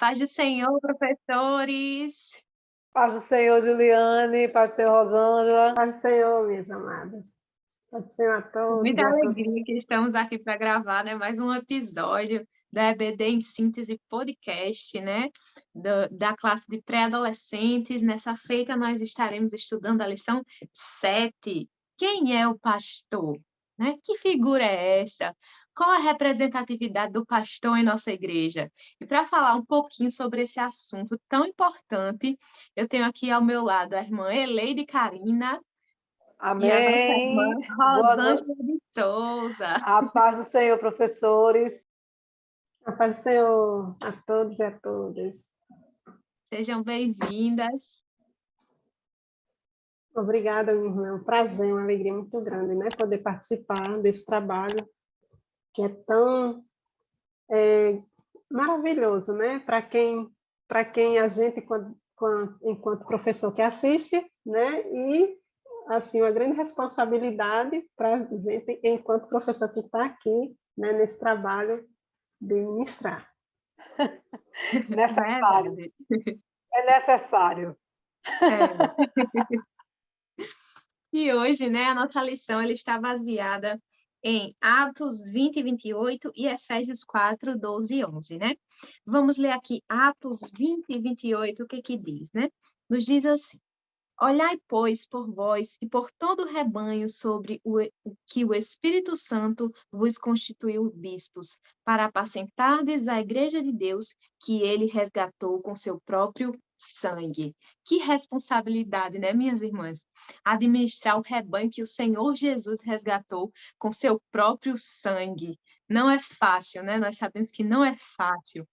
Paz do Senhor, professores. Paz do Senhor, Juliane, paz do Senhor, Rosângela. Paz do Senhor, minhas amadas. Paz do Senhor a todos Muita e a todas. alegria que estamos aqui para gravar, né, mais um episódio da EBD em Síntese Podcast, né, da classe de pré-adolescentes. Nessa feita, nós estaremos estudando a lição 7. Quem é o pastor? Né? Que figura é essa? Qual a representatividade do pastor em nossa igreja? E para falar um pouquinho sobre esse assunto tão importante, eu tenho aqui ao meu lado a irmã Eleide Carina e a nossa irmã Amém. Boa noite. Rosângela de Souza. A paz do Senhor, professores. A paz do Senhor a todos e a todas. Sejam bem-vindas. Obrigada, minha irmã. É um prazer, uma alegria muito grande, né? Poder participar desse trabalho que é tão maravilhoso, né? Para quem a gente, enquanto professor que assiste, né? E, assim, uma grande responsabilidade para a gente, enquanto professor que está aqui, né? Nesse trabalho de ministrar. Necessário. Verdade. É necessário. É. E hoje, né, a nossa lição ela está baseada em Atos 20 e 28 e Efésios 4, 12 e 11, né? Vamos ler aqui Atos 20 e 28, o que que diz, né? Nos diz assim: Olhai, pois, por vós e por todo o rebanho sobre o que o Espírito Santo vos constituiu bispos, para apacentardes a igreja de Deus, que ele resgatou com seu próprio sangue. Que responsabilidade, né, minhas irmãs? Administrar o rebanho que o Senhor Jesus resgatou com seu próprio sangue. Não é fácil, né? Nós sabemos que não é fácil.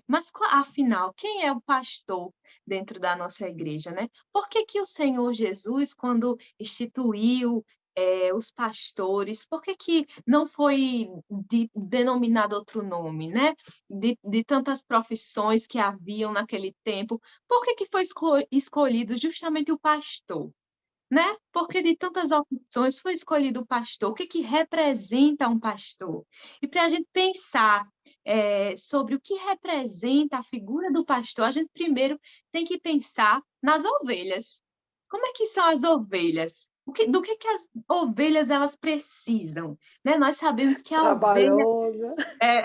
Mas, afinal, quem é o pastor dentro da nossa igreja, né? Por que que o Senhor Jesus, quando instituiu os pastores, por que que não foi denominado outro nome, né? De tantas profissões que haviam naquele tempo, por que que foi escolhido justamente o pastor? Né? Porque de tantas opções foi escolhido o pastor. O que que representa um pastor? E para a gente pensar sobre o que representa a figura do pastor, a gente primeiro tem que pensar nas ovelhas. Como é que são as ovelhas? Do que as ovelhas elas precisam? Né? Nós sabemos que a ovelha Trabalhosa. é...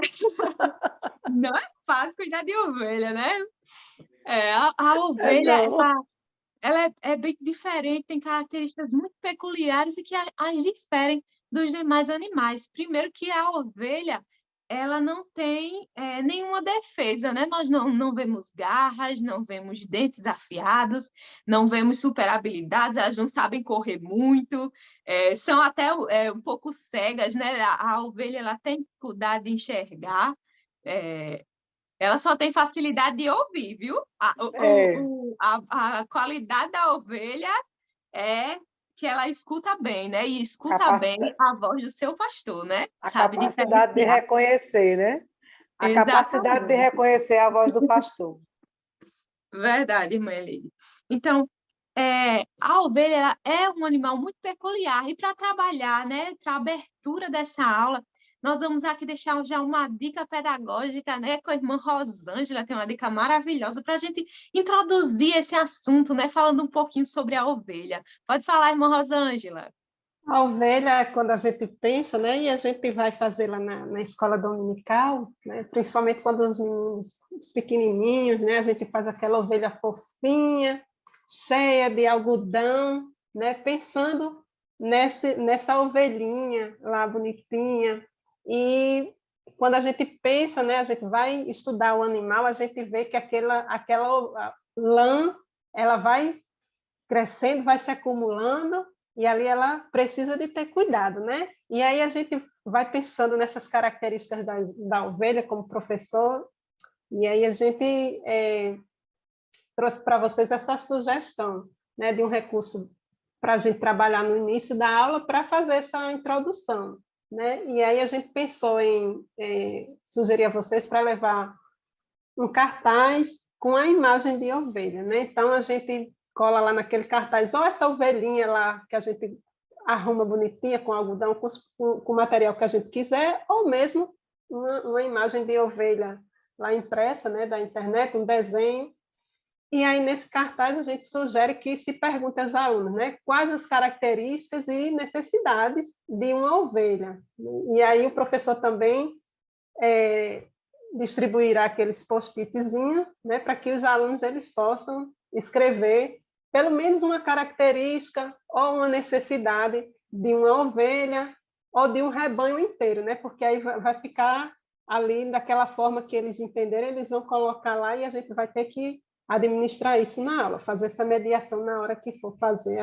não é fácil cuidar de ovelha, né? A É ovelha, não. ela é bem diferente, tem características muito peculiares e que as diferem dos demais animais. Primeiro que a ovelha, ela não tem nenhuma defesa, né? Nós não vemos garras, não vemos dentes afiados, não vemos super habilidades, elas não sabem correr muito, são até um pouco cegas, né? A ovelha, ela tem dificuldade de enxergar, ela só tem facilidade de ouvir, viu? É. A qualidade da ovelha é que ela escuta bem, né? E escuta bem Capacidade, a voz do seu pastor, né? a Sabe capacidade de diferenciar. reconhecer, né? A capacidade de Exatamente. reconhecer a voz do pastor. Verdade, irmã Elide. Então, a ovelha ela é um animal muito peculiar. E para trabalhar, né, para a abertura dessa aula, nós vamos aqui deixar já uma dica pedagógica, né, com a irmã Rosângela, que é uma dica maravilhosa para a gente introduzir esse assunto, né, falando um pouquinho sobre a ovelha. Pode falar, irmã Rosângela. A ovelha, quando a gente pensa, né? E a gente vai fazer lá na escola dominical, né? Principalmente quando os meninos, os pequenininhos, né? A gente faz aquela ovelha fofinha, cheia de algodão, né? Pensando nessa ovelhinha lá bonitinha. E quando a gente pensa, né? A gente vai estudar o animal, a gente vê que aquela lã, ela vai crescendo, vai se acumulando, e ali ela precisa de ter cuidado, né? E aí a gente vai pensando nessas características da ovelha como professor, e aí a gente trouxe para vocês essa sugestão, né, de um recurso para a gente trabalhar no início da aula para fazer essa introdução, né? E aí a gente pensou em sugerir a vocês para levar um cartaz com a imagem de ovelha, né? Então a gente cola lá naquele cartaz, ou essa ovelhinha lá que a gente arruma bonitinha com algodão, com o material que a gente quiser, ou mesmo uma imagem de ovelha lá impressa, né, da internet, um desenho. E aí, nesse cartaz, a gente sugere que se pergunte aos alunos, né, quais as características e necessidades de uma ovelha. E aí o professor também distribuirá aqueles post-itzinhos, né, para que os alunos eles possam escrever pelo menos uma característica ou uma necessidade de uma ovelha ou de um rebanho inteiro, né, porque aí vai ficar ali daquela forma que eles entenderem, eles vão colocar lá e a gente vai ter que administrar isso na aula, fazer essa mediação na hora que for fazer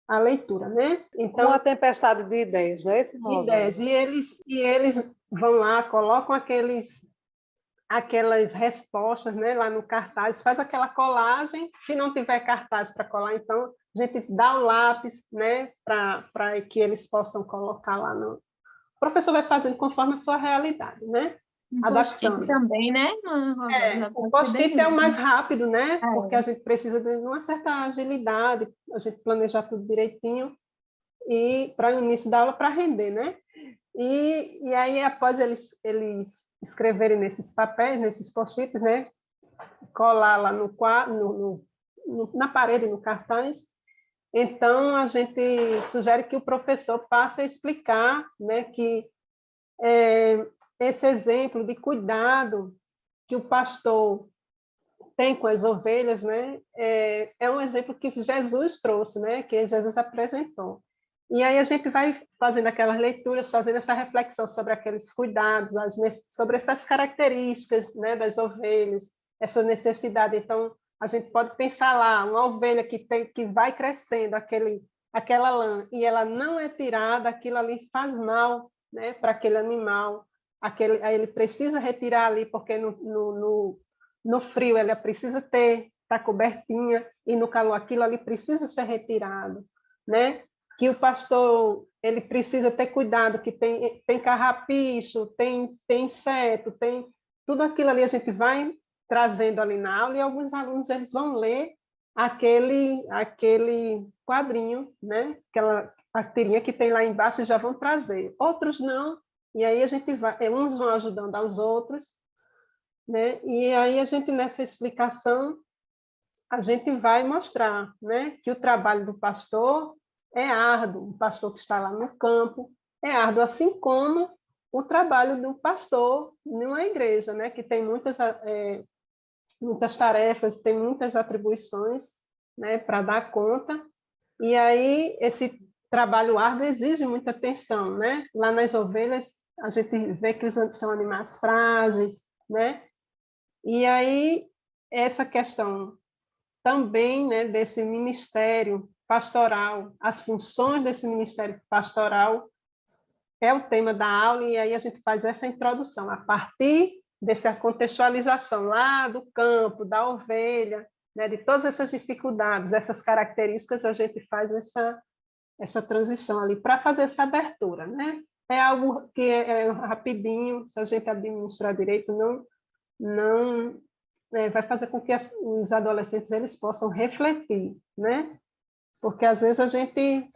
a leitura, né? Então, uma tempestade de ideias, não é esse modo? Ideias, e eles vão lá, colocam aquelas respostas, né, lá no cartaz, faz aquela colagem, se não tiver cartaz para colar, então a gente dá o lápis, né, para que eles possam colocar lá no... O professor vai fazendo conforme a sua realidade, né? Adaptando. Também, né? O post-it é o mais rápido, né? Porque a gente precisa de uma certa agilidade, a gente planejar tudo direitinho e para o início da aula para render, né? E aí, após eles escreverem nesses papéis, nesses post-its, né? Colar lá na parede, no cartaz, então a gente sugere que o professor passe a explicar, né, que esse exemplo de cuidado que o pastor tem com as ovelhas, né, é um exemplo que Jesus trouxe, né, que Jesus apresentou. E aí a gente vai fazendo aquelas leituras, fazendo essa reflexão sobre aqueles cuidados, sobre essas características, né, das ovelhas, essa necessidade. Então, a gente pode pensar lá, uma ovelha que vai crescendo, aquela lã, e ela não é tirada, aquilo ali faz mal, né, para aquele animal. Aí ele precisa retirar ali, porque no frio ela precisa estar cobertinha, e no calor aquilo ali precisa ser retirado, né? Que o pastor ele precisa ter cuidado, que tem carrapicho, tem inseto, tem tudo aquilo ali a gente vai trazendo ali na aula, e alguns alunos eles vão ler aquele quadrinho, né? Aquela carteirinha que tem lá embaixo e já vão trazer. Outros não, e aí a gente vai, uns vão ajudando aos outros, né? E aí a gente, nessa explicação, a gente vai mostrar, né, que o trabalho do pastor é árduo, o pastor que está lá no campo é árduo, assim como o trabalho do pastor numa igreja, né, que tem muitas tarefas, tem muitas atribuições, né, para dar conta, e aí esse trabalho árduo exige muita atenção, né? Lá nas ovelhas a gente vê que são animais frágeis, né? E aí essa questão também, né, desse ministério pastoral, as funções desse ministério pastoral é o tema da aula, e aí a gente faz essa introdução, a partir dessa contextualização lá do campo, da ovelha, né, de todas essas dificuldades, essas características, a gente faz essa transição ali, para fazer essa abertura, né? É algo que é rapidinho, se a gente administrar direito, não vai fazer com que os adolescentes eles possam refletir, né? Porque às vezes a gente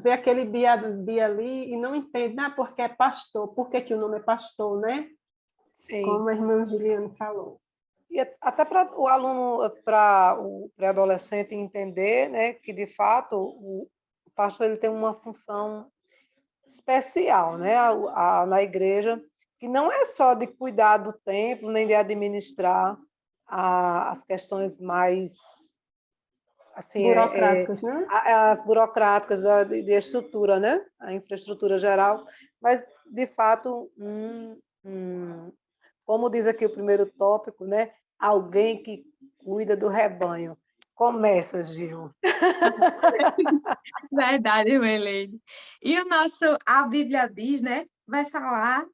vê aquele dia ali e não entende, porque é pastor, por que o nome é pastor, né? Sim. Como a irmã Juliana falou. E até para o aluno, para o pré-adolescente entender, né, que de fato o pastor ele tem uma função especial, né, na igreja, que não é só de cuidar do templo, nem de administrar as questões mais assim, burocráticas, né? As burocráticas de estrutura, né, a infraestrutura geral, mas de fato como diz aqui o primeiro tópico, né, alguém que cuida do rebanho. Começa, Gil. Verdade, Melene. E a Bíblia diz, né, vai falar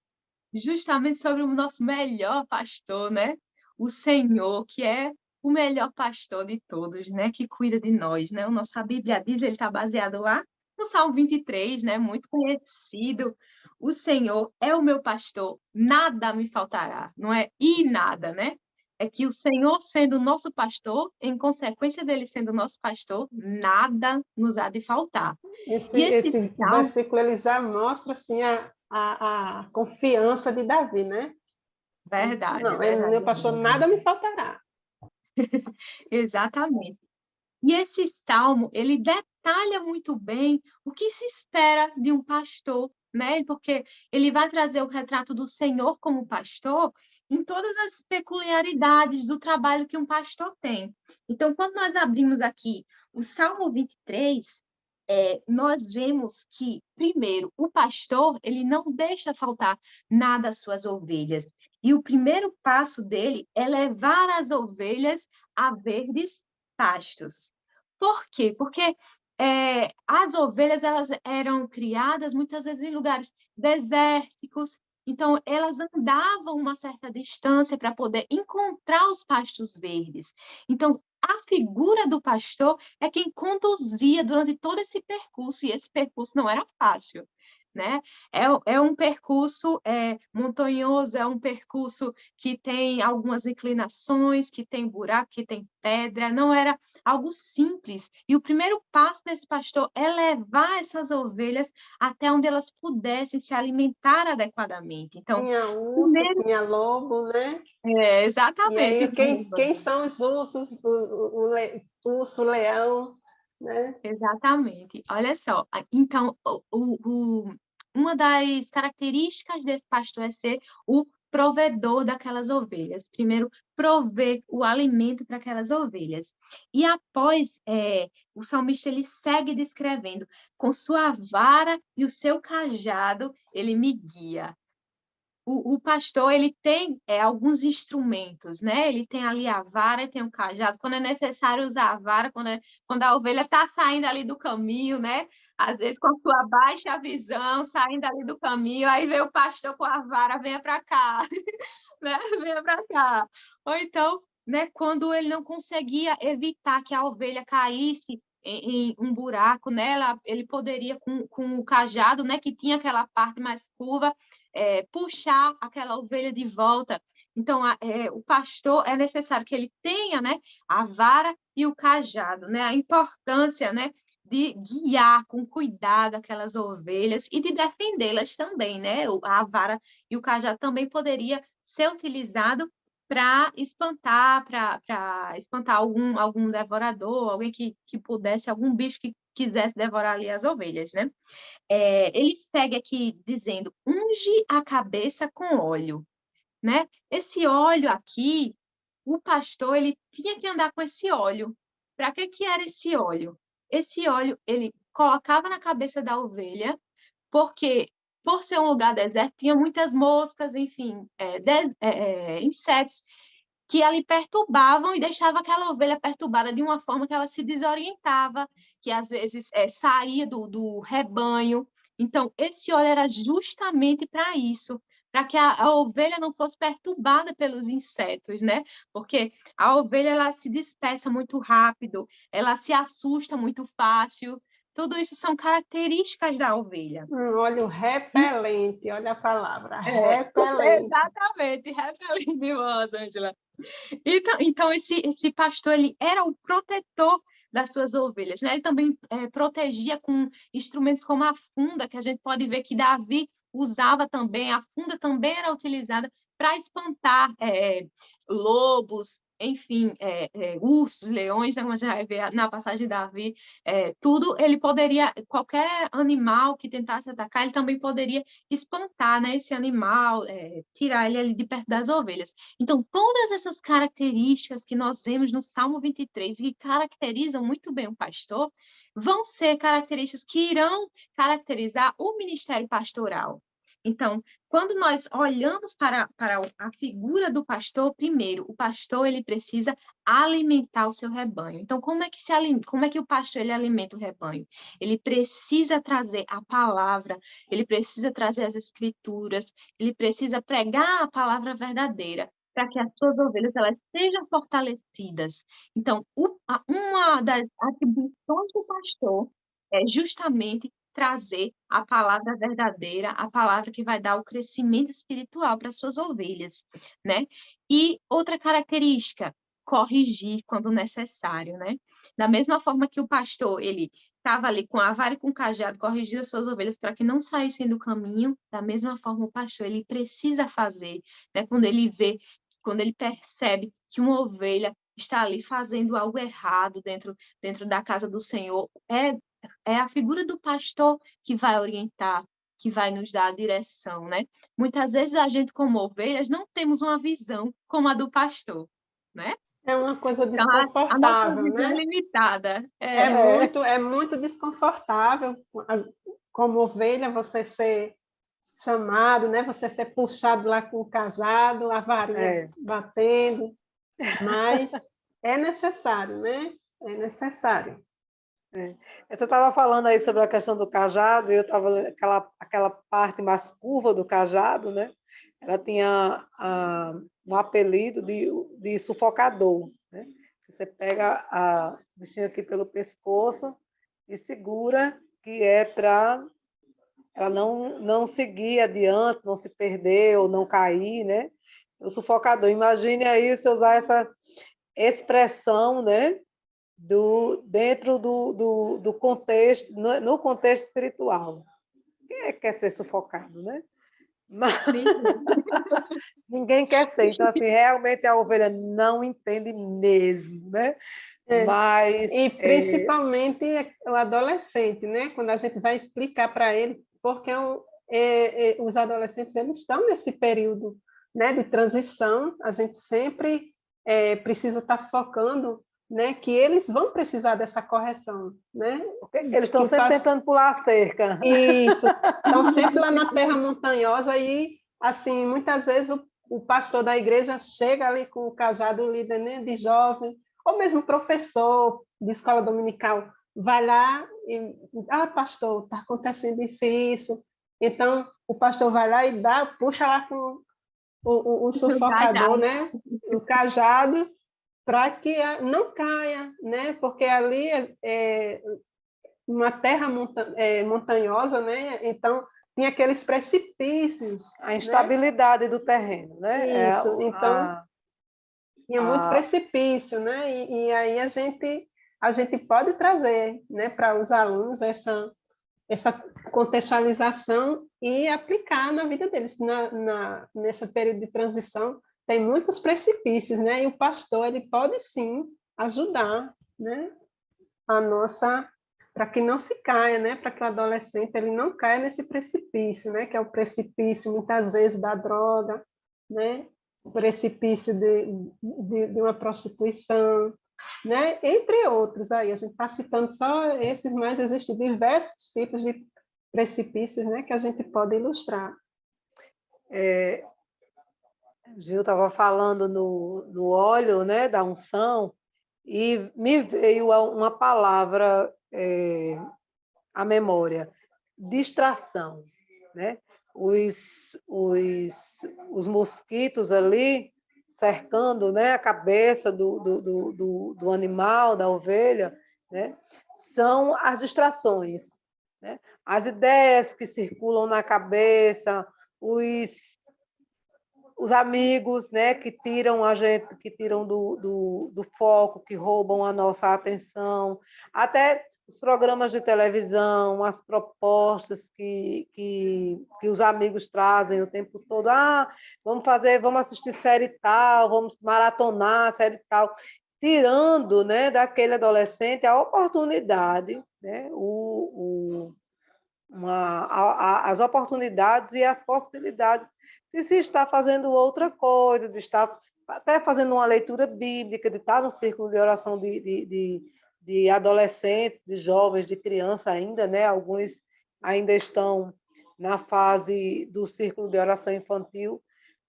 justamente sobre o nosso melhor pastor, né? O Senhor, que é o melhor pastor de todos, né? Que cuida de nós, né? A Bíblia diz, ele está baseado lá no Salmo 23, né? Muito conhecido. O Senhor é o meu pastor, nada me faltará. Não é e nada, né? É que o Senhor sendo o nosso pastor, em consequência dele sendo o nosso pastor, nada nos há de faltar. Esse versículo ele já mostra assim, a confiança de Davi, né? Verdade, Não, verdade. meu pastor, nada me faltará. Exatamente. E esse salmo, ele detalha muito bem o que se espera de um pastor, né? Porque ele vai trazer o retrato do Senhor como pastor em todas as peculiaridades do trabalho que um pastor tem. Então, quando nós abrimos aqui o Salmo 23, nós vemos que, primeiro, o pastor, ele não deixa faltar nada às suas ovelhas. E o primeiro passo dele é levar as ovelhas a verdes pastos. Por quê? Porque as ovelhas elas eram criadas muitas vezes em lugares desérticos, então elas andavam uma certa distância para poder encontrar os pastos verdes. Então, a figura do pastor é quem conduzia durante todo esse percurso, e esse percurso não era fácil, né? É um percurso montanhoso, é um percurso que tem algumas inclinações, que tem buraco, que tem pedra, não era algo simples. E o primeiro passo desse pastor é levar essas ovelhas até onde elas pudessem se alimentar adequadamente. Então, Tinha urso, primeiro, tinha lobo, né? E exatamente. aí, quem são os ursos? Urso, leão, né? Exatamente. Olha só, então, uma das características desse pastor é ser o provedor daquelas ovelhas. Primeiro, prover o alimento para aquelas ovelhas. E após, o salmista ele segue descrevendo: com sua vara e o seu cajado, ele me guia. O pastor ele tem alguns instrumentos, né? Ele tem ali a vara e tem o cajado. Quando é necessário usar a vara, quando a ovelha está saindo ali do caminho, né? Às vezes com a sua baixa visão, saindo ali do caminho, aí vem o pastor com a vara, venha para cá, né? Venha para cá. Ou então, né? Quando ele não conseguia evitar que a ovelha caísse em um buraco nela, ele poderia com o cajado, né? Que tinha aquela parte mais curva, puxar aquela ovelha de volta. Então, o pastor é necessário que ele tenha, né, a vara e o cajado, né, a importância, né, de guiar com cuidado aquelas ovelhas e de defendê-las também, né? A vara e o cajado também poderia ser utilizado para espantar algum devorador, alguém que pudesse, algum bicho que quisesse devorar ali as ovelhas, né? Ele segue aqui dizendo: unge a cabeça com óleo, né? Esse óleo aqui, o pastor ele tinha que andar com esse óleo. Para que era esse óleo? Esse óleo ele colocava na cabeça da ovelha, porque por ser um lugar deserto tinha muitas moscas, enfim, insetos que ali perturbavam e deixava aquela ovelha perturbada de uma forma que ela se desorientava, que às vezes saía do rebanho. Então, esse óleo era justamente para isso, para que a ovelha não fosse perturbada pelos insetos, né? Porque a ovelha ela se dispersa muito rápido, ela se assusta muito fácil. Tudo isso são características da ovelha. Óleo repelente, olha a palavra, repelente. Exatamente, repelente, Ângela. Então esse pastor ele era o protetor das suas ovelhas, né? Ele também protegia com instrumentos como a funda, que a gente pode ver que Davi usava também. A funda também era utilizada para espantar lobos, enfim, ursos, leões, né? Como a gente vai ver na passagem de Davi, tudo ele poderia, qualquer animal que tentasse atacar, ele também poderia espantar, né, esse animal, tirar ele ali de perto das ovelhas. Então, todas essas características que nós vemos no Salmo 23 e que caracterizam muito bem o pastor, vão ser características que irão caracterizar o ministério pastoral. Então, quando nós olhamos para a figura do pastor, primeiro, o pastor ele precisa alimentar o seu rebanho. Então, como é que o pastor ele alimenta o rebanho? Ele precisa trazer a palavra, ele precisa trazer as escrituras, ele precisa pregar a palavra verdadeira para que as suas ovelhas elas sejam fortalecidas. Então, uma das atribuições do pastor é justamente trazer a palavra verdadeira, a palavra que vai dar o crescimento espiritual para as suas ovelhas, né? E outra característica, corrigir quando necessário, né? Da mesma forma que o pastor, ele estava ali com a vara e com o cajado, corrigindo as suas ovelhas para que não saíssem do caminho, da mesma forma o pastor, ele precisa fazer, né? Quando ele vê, quando ele percebe que uma ovelha está ali fazendo algo errado dentro da casa do Senhor, é a figura do pastor que vai orientar, que vai nos dar a direção, né? Muitas vezes a gente, como ovelhas, não temos uma visão como a do pastor, né? É uma coisa Então, a nossa desconfortável, visão é né? limitada. É muito desconfortável, como ovelha, você ser chamado, né? Você ser puxado lá com o cajado, a varinha batendo, mas é necessário, né? É necessário. Você estava falando aí sobre a questão do cajado, e eu estava aquela parte mais curva do cajado, né? Ela tinha um apelido de sufocador, né? Você pega o bichinho aqui pelo pescoço e segura, que é para ela não seguir adiante, não se perder ou não cair, né? O sufocador. Imagine aí você usar essa expressão, né? Dentro do contexto, no contexto espiritual. Quem quer ser sufocado, né? Mas ninguém quer ser. Então, assim, realmente a ovelha não entende mesmo, né? Mas... E principalmente o adolescente, né? Quando a gente vai explicar para ele, porque os adolescentes eles estão nesse período, né, de transição, a gente sempre precisa estar focando, né, que eles vão precisar dessa correção, né? Eles estão sempre tentando pular a cerca. Isso, estão sempre lá na terra montanhosa e, assim, muitas vezes o pastor da igreja chega ali com o cajado, o líder, né, de jovem, ou mesmo professor de escola dominical, vai lá e, pastor, está acontecendo isso e isso. Então, o pastor vai lá e puxa lá com o sufocador, né, o cajado, para que não caia, né, porque ali uma terra montanhosa, né, então tinha aqueles precipícios. A instabilidade, né, do terreno, né? Isso, então tinha muito precipício, né? E aí a gente pode trazer, né, para os alunos essa contextualização e aplicar na vida deles. Nesse período de transição, tem muitos precipícios, né? E o pastor ele pode sim ajudar, né? Para que não se caia, né? Para que o adolescente ele não caia nesse precipício, né? Que é o precipício muitas vezes da droga, né? O precipício de uma prostituição, né? Entre outros aí, a gente está citando só esses, mas existem diversos tipos de precipícios, né? Que a gente pode ilustrar. Gil estava falando no óleo, né? Da unção, e me veio uma palavra à memória: distração, né? Os mosquitos ali cercando, né, a cabeça do animal, da ovelha, né? São as distrações, né? As ideias que circulam na cabeça, os amigos, né, que tiram a gente, que tiram do foco, que roubam a nossa atenção, até os programas de televisão, as propostas que os amigos trazem o tempo todo. Vamos assistir série tal, vamos maratonar série tal, tirando, né, daquele adolescente a oportunidade, né, as oportunidades e as possibilidades de se estar fazendo outra coisa, de estar até fazendo uma leitura bíblica, de estar no círculo de oração de adolescentes, de jovens, de criança ainda, né? Alguns ainda estão na fase do círculo de oração infantil,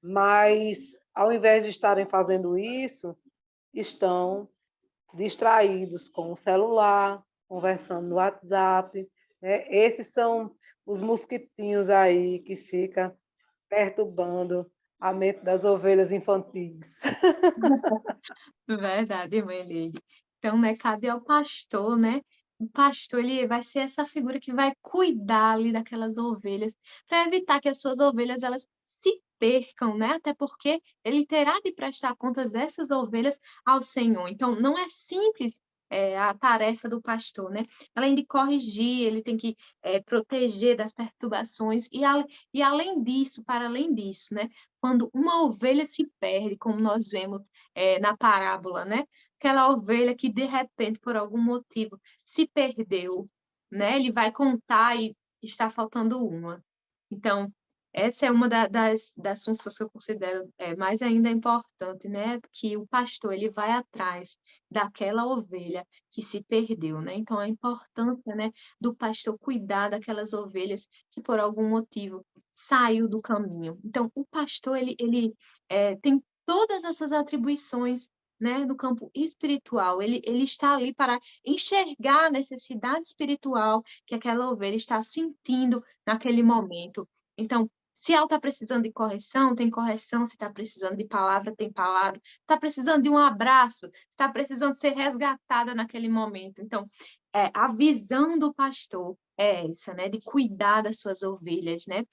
mas ao invés de estarem fazendo isso, estão distraídos com o celular, conversando no WhatsApp, né? Esses são os mosquitinhos aí que ficam perturbando a mente das ovelhas infantis. Verdade, mãe dele. Então, né, cabe ao pastor, né? O pastor, ele vai ser essa figura que vai cuidar ali daquelas ovelhas, para evitar que as suas ovelhas, elas se percam, né? Até porque ele terá de prestar contas dessas ovelhas ao Senhor. Então, não é simples a tarefa do pastor, né? Além de corrigir, ele tem que proteger das perturbações, e além disso, para além disso, né? Quando uma ovelha se perde, como nós vemos na parábola, né? Aquela ovelha que, de repente, por algum motivo, se perdeu, né? Ele vai contar e está faltando uma. Então, essa é uma das funções que eu considero mais ainda importante, né? Que o pastor ele vai atrás daquela ovelha que se perdeu, né? Então, a importância, né, do pastor cuidar daquelas ovelhas que por algum motivo saiu do caminho. Então, o pastor ele tem todas essas atribuições, né, no campo espiritual. Ele está ali para enxergar a necessidade espiritual que aquela ovelha está sentindo naquele momento. Então, se ela está precisando de correção, tem correção. Se está precisando de palavra, tem palavra. Está precisando de um abraço, está precisando ser resgatada naquele momento. Então, a visão do pastor é essa, né? De cuidar das suas ovelhas, né?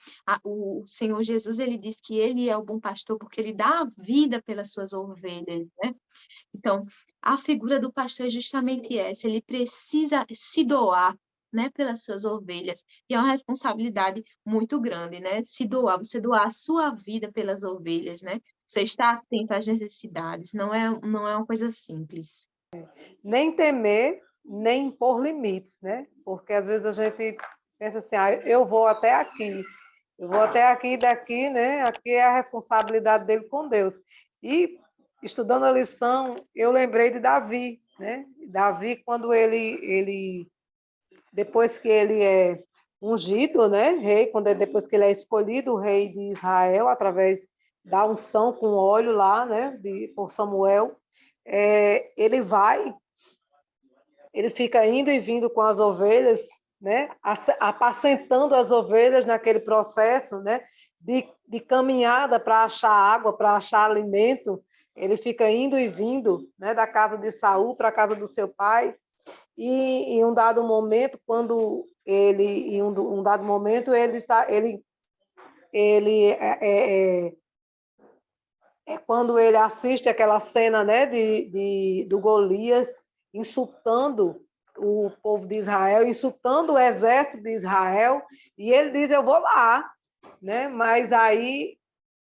O Senhor Jesus, ele diz que ele é o bom pastor porque ele dá a vida pelas suas ovelhas, né? Então, a figura do pastor é justamente essa. Ele precisa se doar, né, pelas suas ovelhas. E é uma responsabilidade muito grande, né? Se doar, você doar a sua vida pelas ovelhas, né? Você está atento às necessidades, não é uma coisa simples. Nem temer, nem impor limites, né? Porque às vezes a gente pensa assim, eu vou até aqui, eu vou até aqui e daqui, né? Aqui é a responsabilidade dele com Deus. E estudando a lição, eu lembrei de Davi, né? Davi, quando ele depois que ele é ungido, né? Rei, depois que ele é escolhido rei de Israel através da unção com óleo lá, né? Por Samuel, ele fica indo e vindo com as ovelhas, né? Apacentando as ovelhas naquele processo, né? De caminhada para achar água, para achar alimento. Ele fica indo e vindo, né? Da casa de Saul para a casa do seu pai. E em um dado momento, quando ele assiste aquela cena, né, do Golias insultando o povo de Israel, insultando o exército de Israel, e ele diz, eu vou lá, né? Mas aí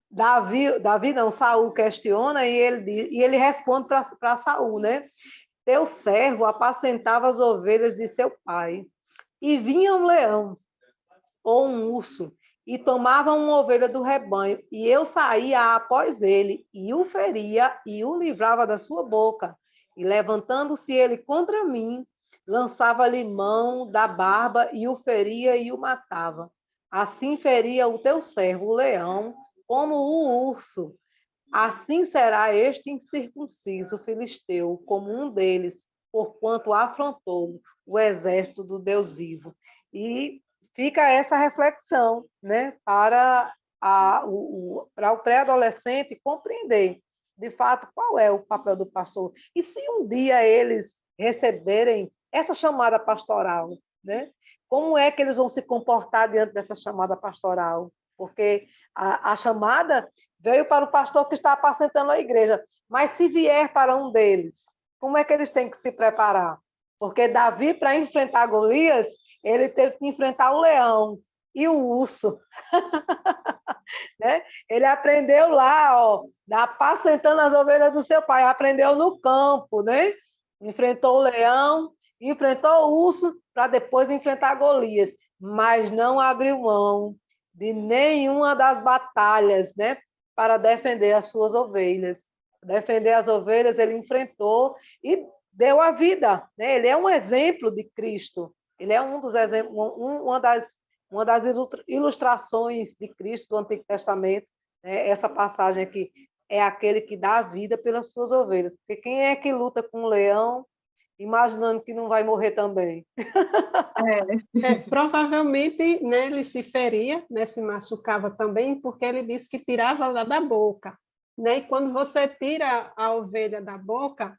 Davi não, Saul questiona e ele responde para Saul, né? Teu servo apacentava as ovelhas de seu pai, e vinha um leão ou um urso e tomava uma ovelha do rebanho, e eu saía após ele, e o feria, e o livrava da sua boca. E levantando-se ele contra mim, lançava-lhe mão da barba, e o feria e o matava. Assim feria o teu servo, o leão, como o urso. Assim será este incircunciso filisteu, como um deles, porquanto afrontou o exército do Deus vivo. E fica essa reflexão, né, para o pré-adolescente compreender, de fato, qual é o papel do pastor. E se um dia eles receberem essa chamada pastoral, né, como é que eles vão se comportar diante dessa chamada pastoral? Porque a chamada veio para o pastor que está apacentando a igreja, mas se vier para um deles, como é que eles têm que se preparar? Porque Davi, para enfrentar Golias, ele teve que enfrentar o leão e o urso. Né? Ele aprendeu lá, ó, apacentando as ovelhas do seu pai, aprendeu no campo, né? Enfrentou o leão, enfrentou o urso, para depois enfrentar Golias, mas não abriu mão de nenhuma das batalhas, né? Para defender as suas ovelhas. Defender as ovelhas, ele enfrentou e deu a vida, né? Ele é um exemplo de Cristo. Ele é um dos exemplos, uma das ilustrações de Cristo do Antigo Testamento, né? Essa passagem aqui é aquele que dá a vida pelas suas ovelhas. Porque quem é que luta com o leão, imaginando que não vai morrer também? Provavelmente, né, ele se feria, né, se machucava também, porque ele disse que tirava lá da boca. Né? E quando você tira a ovelha da boca,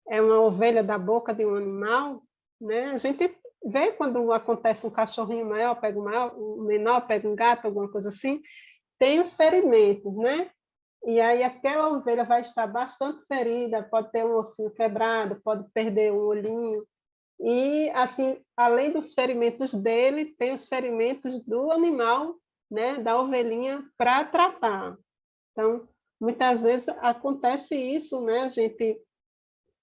é uma ovelha da boca de um animal, né? A gente vê quando acontece um cachorrinho maior, pega um menor, pega um gato, alguma coisa assim, tem os ferimentos, né? e aí aquela ovelha vai estar bastante ferida, pode ter um ossinho quebrado, pode perder um olhinho, e assim, além dos ferimentos dele, tem os ferimentos do animal, né, da ovelhinha para tratar. Então, muitas vezes acontece isso, né? A gente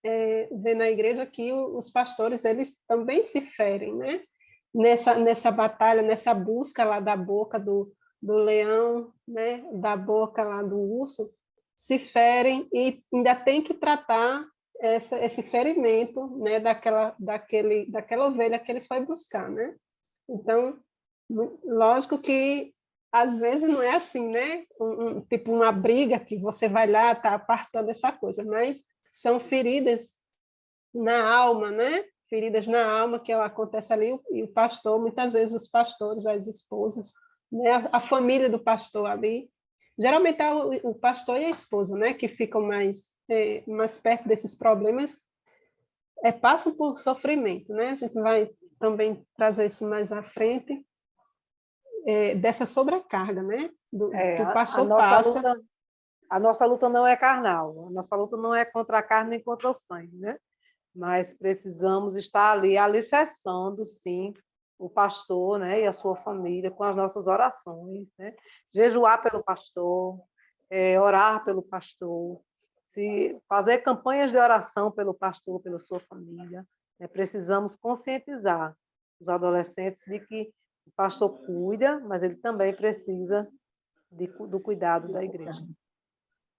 vê na igreja que os pastores eles também se ferem, né? Nessa batalha, nessa busca lá da boca do leão, né? Da boca lá do urso, se ferem e ainda tem que tratar esse ferimento, né? Daquela ovelha que ele foi buscar, né? Então, lógico que às vezes não é assim, né? Tipo uma briga que você vai lá, tá apartando essa coisa, mas são feridas na alma, né? Feridas na alma que acontece ali, e o pastor, muitas vezes os pastores, as esposas, né? A família do pastor ali, geralmente é o pastor e a esposa, né? Que ficam mais perto desses problemas, passam por sofrimento, né? A gente vai também trazer isso mais à frente, dessa sobrecarga, né? Que o pastor passa. A nossa luta não é carnal, a nossa luta não é contra a carne nem contra o sangue, né? Mas precisamos estar ali alicerçando, sim, o pastor, né, e a sua família com as nossas orações, né? Jejuar pelo pastor, orar pelo pastor, fazer campanhas de oração pelo pastor, pela sua família, né? Precisamos conscientizar os adolescentes de que o pastor cuida, mas ele também precisa do cuidado da igreja.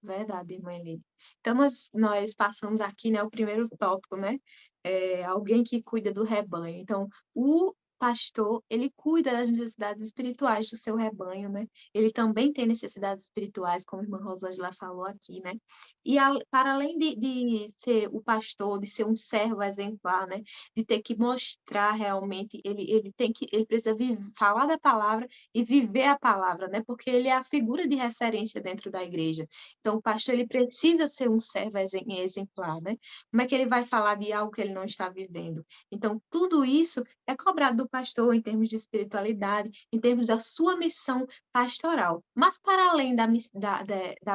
Verdade, irmã Eline. Então, nós passamos aqui, né, o primeiro tópico, né? Alguém que cuida do rebanho. Então, o pastor, ele cuida das necessidades espirituais do seu rebanho, né? Ele também tem necessidades espirituais, como a irmã Rosângela falou aqui, né? E para além de ser o pastor, de ser um servo exemplar, né? De ter que mostrar realmente, ele precisa falar da palavra e viver a palavra, né? Porque ele é a figura de referência dentro da igreja. Então, o pastor ele precisa ser um servo exemplar, né? Como é que ele vai falar de algo que ele não está vivendo? Então, tudo isso é cobrado do pastor em termos de espiritualidade, em termos da sua missão pastoral. Mas, para além da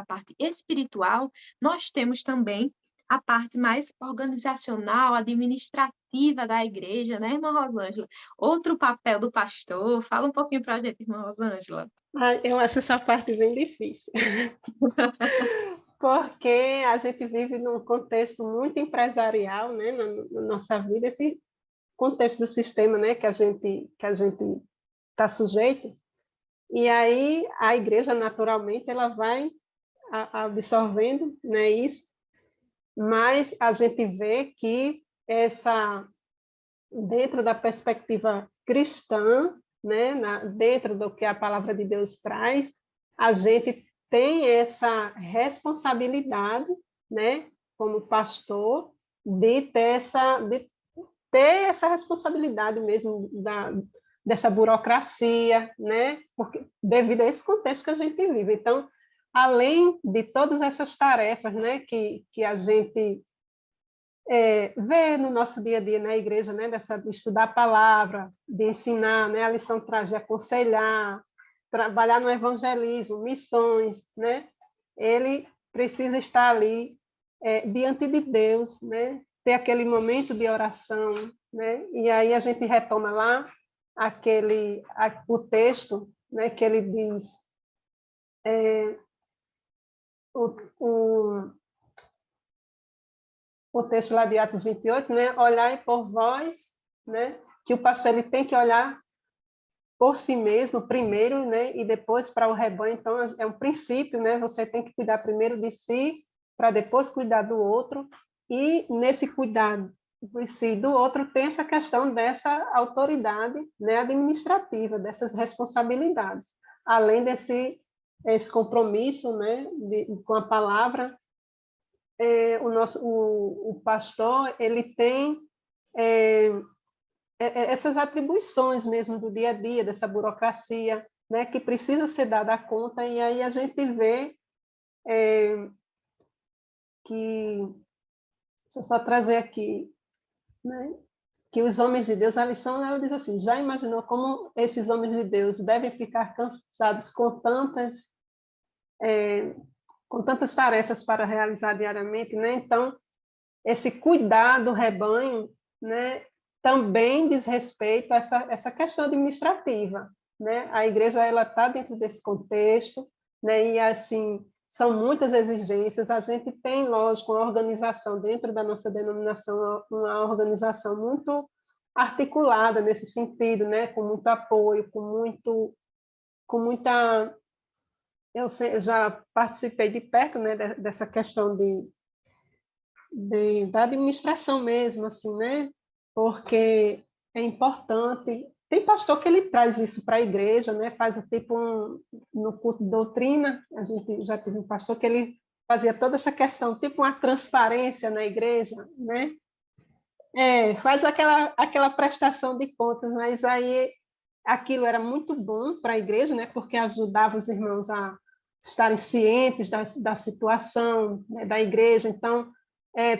parte espiritual, nós temos também a parte mais organizacional, administrativa da igreja, né, irmã Rosângela? Outro papel do pastor. Fala um pouquinho para a gente, irmã Rosângela. Eu acho essa parte bem difícil. Porque a gente vive num contexto muito empresarial, né, na nossa vida, esse contexto do sistema, né, que a gente está sujeito, e aí a igreja naturalmente ela vai absorvendo, né, isso, mas a gente vê que dentro da perspectiva cristã, né, dentro do que a palavra de Deus traz, a gente tem essa responsabilidade, né, como pastor, de ter essa responsabilidade mesmo dessa burocracia, né, porque, devido a esse contexto que a gente vive. Então, além de todas essas tarefas, né, que a gente ver no nosso dia a dia na igreja, né, de estudar a palavra, de ensinar, né, a lição traz de aconselhar, trabalhar no evangelismo, missões, né, ele precisa estar ali diante de Deus, né, ter aquele momento de oração, né, e aí a gente retoma lá o texto, né, que ele diz o texto lá de Atos 28, né? Olhai por vós, né? Que o pastor ele tem que olhar por si mesmo primeiro, né? E depois para o rebanho. Então é um princípio, né? Você tem que cuidar primeiro de si para depois cuidar do outro. E nesse cuidado de si e do outro tem essa questão dessa autoridade, né? Administrativa, dessas responsabilidades, além esse compromisso, né? Com a palavra. O pastor ele tem essas atribuições mesmo do dia a dia, dessa burocracia, né, que precisa ser dada conta, e aí a gente vê que, deixa eu só trazer aqui, né, que os homens de Deus, a lição ela diz assim, já imaginou como esses homens de Deus devem ficar cansados com com tantas tarefas para realizar diariamente, né? Então, esse cuidar do rebanho, né, também diz respeito a essa questão administrativa, né? A igreja ela está dentro desse contexto, né? E assim são muitas exigências. A gente tem, lógico, uma organização dentro da nossa denominação, uma organização muito articulada nesse sentido, né? Com muito apoio, com muita. Eu já participei de perto, né? Dessa questão da administração mesmo, assim, né? Porque é importante. Tem pastor que ele traz isso para a igreja, né? Faz tipo no culto de doutrina, a gente já teve um pastor que ele fazia toda essa questão, tipo uma transparência na igreja, né? Faz aquela prestação de contas, mas aí aquilo era muito bom para a igreja, né? Porque ajudava os irmãos a estarem cientes da situação, né, da igreja. Então,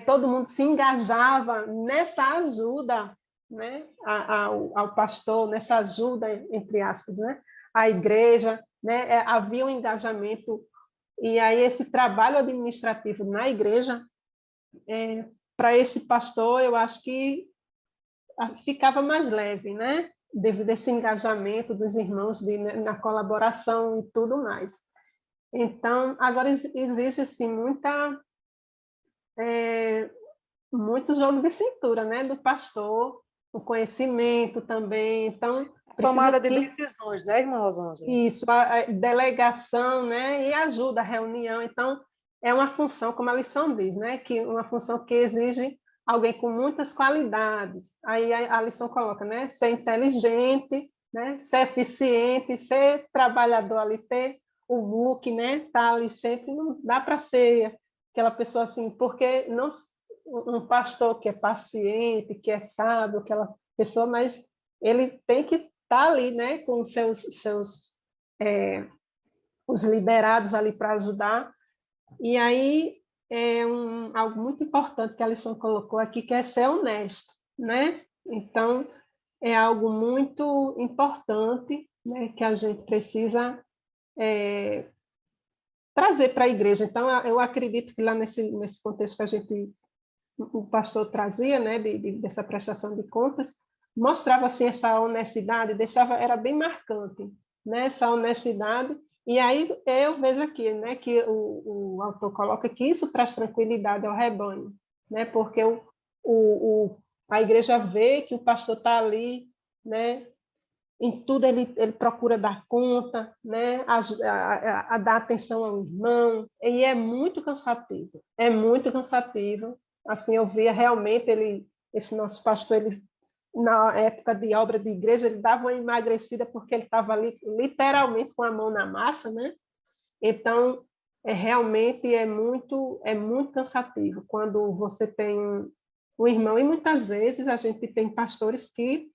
todo mundo se engajava nessa ajuda, né, ao pastor, nessa ajuda, entre aspas, né, à igreja, né, havia um engajamento, e aí esse trabalho administrativo na igreja, para esse pastor, eu acho que ficava mais leve, né, devido a esse engajamento dos irmãos na colaboração e tudo mais. Então, agora existe, sim, muito jogo de cintura, né, do pastor, o conhecimento também, então Tomada de decisões, né, irmã Rosângela? Isso, a delegação, né, e ajuda a reunião, então é uma função, como a lição diz, né, que uma função que exige alguém com muitas qualidades, aí a lição coloca, né, ser inteligente, né, ser eficiente, ser trabalhador ali, ter o book, né, tá ali sempre, não dá para ser aquela pessoa assim, porque não um pastor que é paciente, que é sábio, aquela pessoa, mas ele tem que estar ali, né, com os liderados ali para ajudar. E aí algo muito importante que a lição colocou aqui, que é ser honesto, né? Então, é algo muito importante, né, que a gente precisa trazer para a igreja. Então, eu acredito que lá nesse contexto que o pastor trazia, né, dessa prestação de contas, mostrava assim essa honestidade, era bem marcante, né, essa honestidade. E aí eu vejo aqui, né, que o autor coloca que isso traz tranquilidade ao rebanho, né, porque a igreja vê que o pastor está ali, né, em tudo ele procura dar conta, né, a dar atenção ao irmão, e é muito cansativo. Assim, eu via realmente esse nosso pastor, ele, na época de obra de igreja, ele dava uma emagrecida porque ele estava ali literalmente com a mão na massa, né? Então, realmente é muito cansativo quando você tem um irmão, e muitas vezes a gente tem pastores que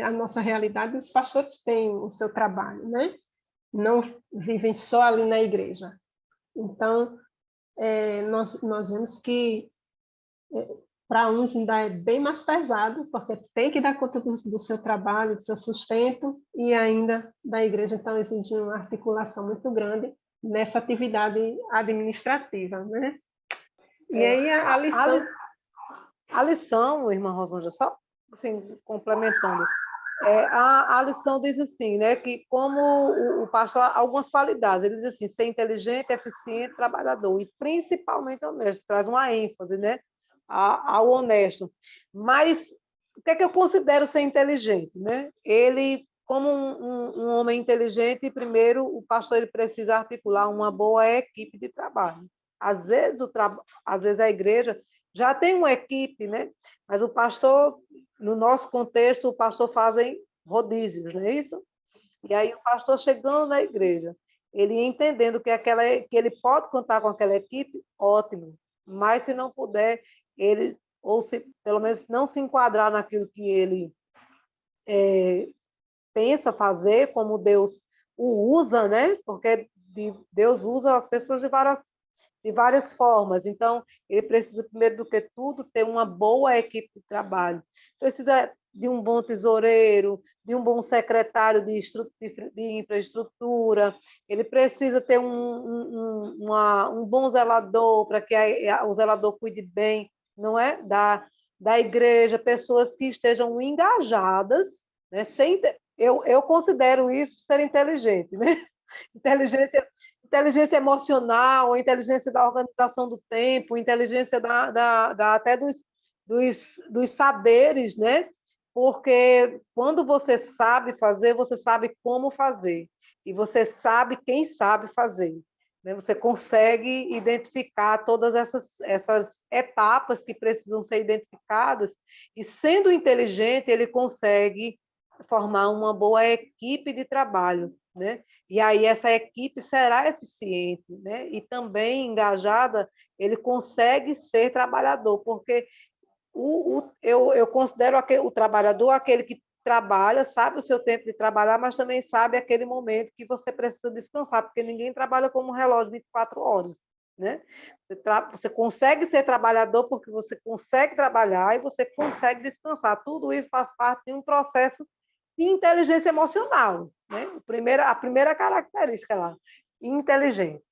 a nossa realidade, os pastores têm o seu trabalho, né? Não vivem só ali na igreja. Então, nós vemos que para uns ainda é bem mais pesado, porque tem que dar conta do seu trabalho, do seu sustento, e ainda da igreja, então exige uma articulação muito grande nessa atividade administrativa, né? E aí a lição... A lição, irmã Rosângela, só assim, complementando, a lição diz assim, né, que como o pastor, algumas qualidades, ele diz assim, ser inteligente, eficiente, trabalhador, e principalmente honesto, traz uma ênfase, né, ao honesto. Mas o que é que eu considero ser inteligente, né? Ele, como um homem inteligente, primeiro, o pastor ele precisa articular uma boa equipe de trabalho. Às vezes a igreja já tem uma equipe, né? Mas o pastor, no nosso contexto, o pastor fazem rodízios, não é isso? E aí o pastor chegando na igreja, ele entendendo que ele pode contar com aquela equipe, ótimo. Mas se não puder, ele, ou se pelo menos não se enquadrar naquilo que ele pensa fazer, como Deus o usa, né? Porque Deus usa as pessoas de várias formas. Então, ele precisa, primeiro do que tudo, ter uma boa equipe de trabalho. Precisa de um bom tesoureiro, de um bom secretário de infraestrutura, ele precisa ter um bom zelador, para que o zelador cuide bem, não é? Da igreja, pessoas que estejam engajadas, né? Eu considero isso ser inteligente, né? Inteligência emocional, inteligência da organização do tempo, inteligência até dos saberes, né? Porque quando você sabe fazer, você sabe como fazer, e você sabe quem sabe fazer, né? Você consegue identificar todas essas etapas que precisam ser identificadas, e sendo inteligente, ele consegue formar uma boa equipe de trabalho, né? E aí essa equipe será eficiente, né? E também engajada, ele consegue ser trabalhador, porque eu considero o trabalhador aquele que trabalha, sabe o seu tempo de trabalhar, mas também sabe aquele momento que você precisa descansar, porque ninguém trabalha como um relógio 24 horas, né? Você consegue ser trabalhador porque você consegue trabalhar e você consegue descansar. Tudo isso faz parte de um processo de inteligência emocional, né? A primeira característica lá, inteligente.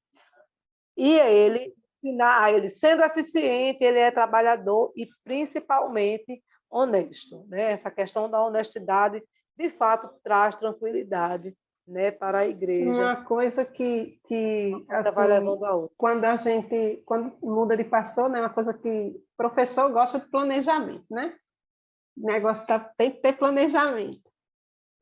E ele sendo eficiente, ele é trabalhador e principalmente honesto, né? Essa questão da honestidade, de fato, traz tranquilidade, né, para a igreja. Uma coisa que Vai assim, levando a outra. quando muda de pastor, né, uma coisa que o professor gosta de planejamento, né? O negócio tem que ter planejamento.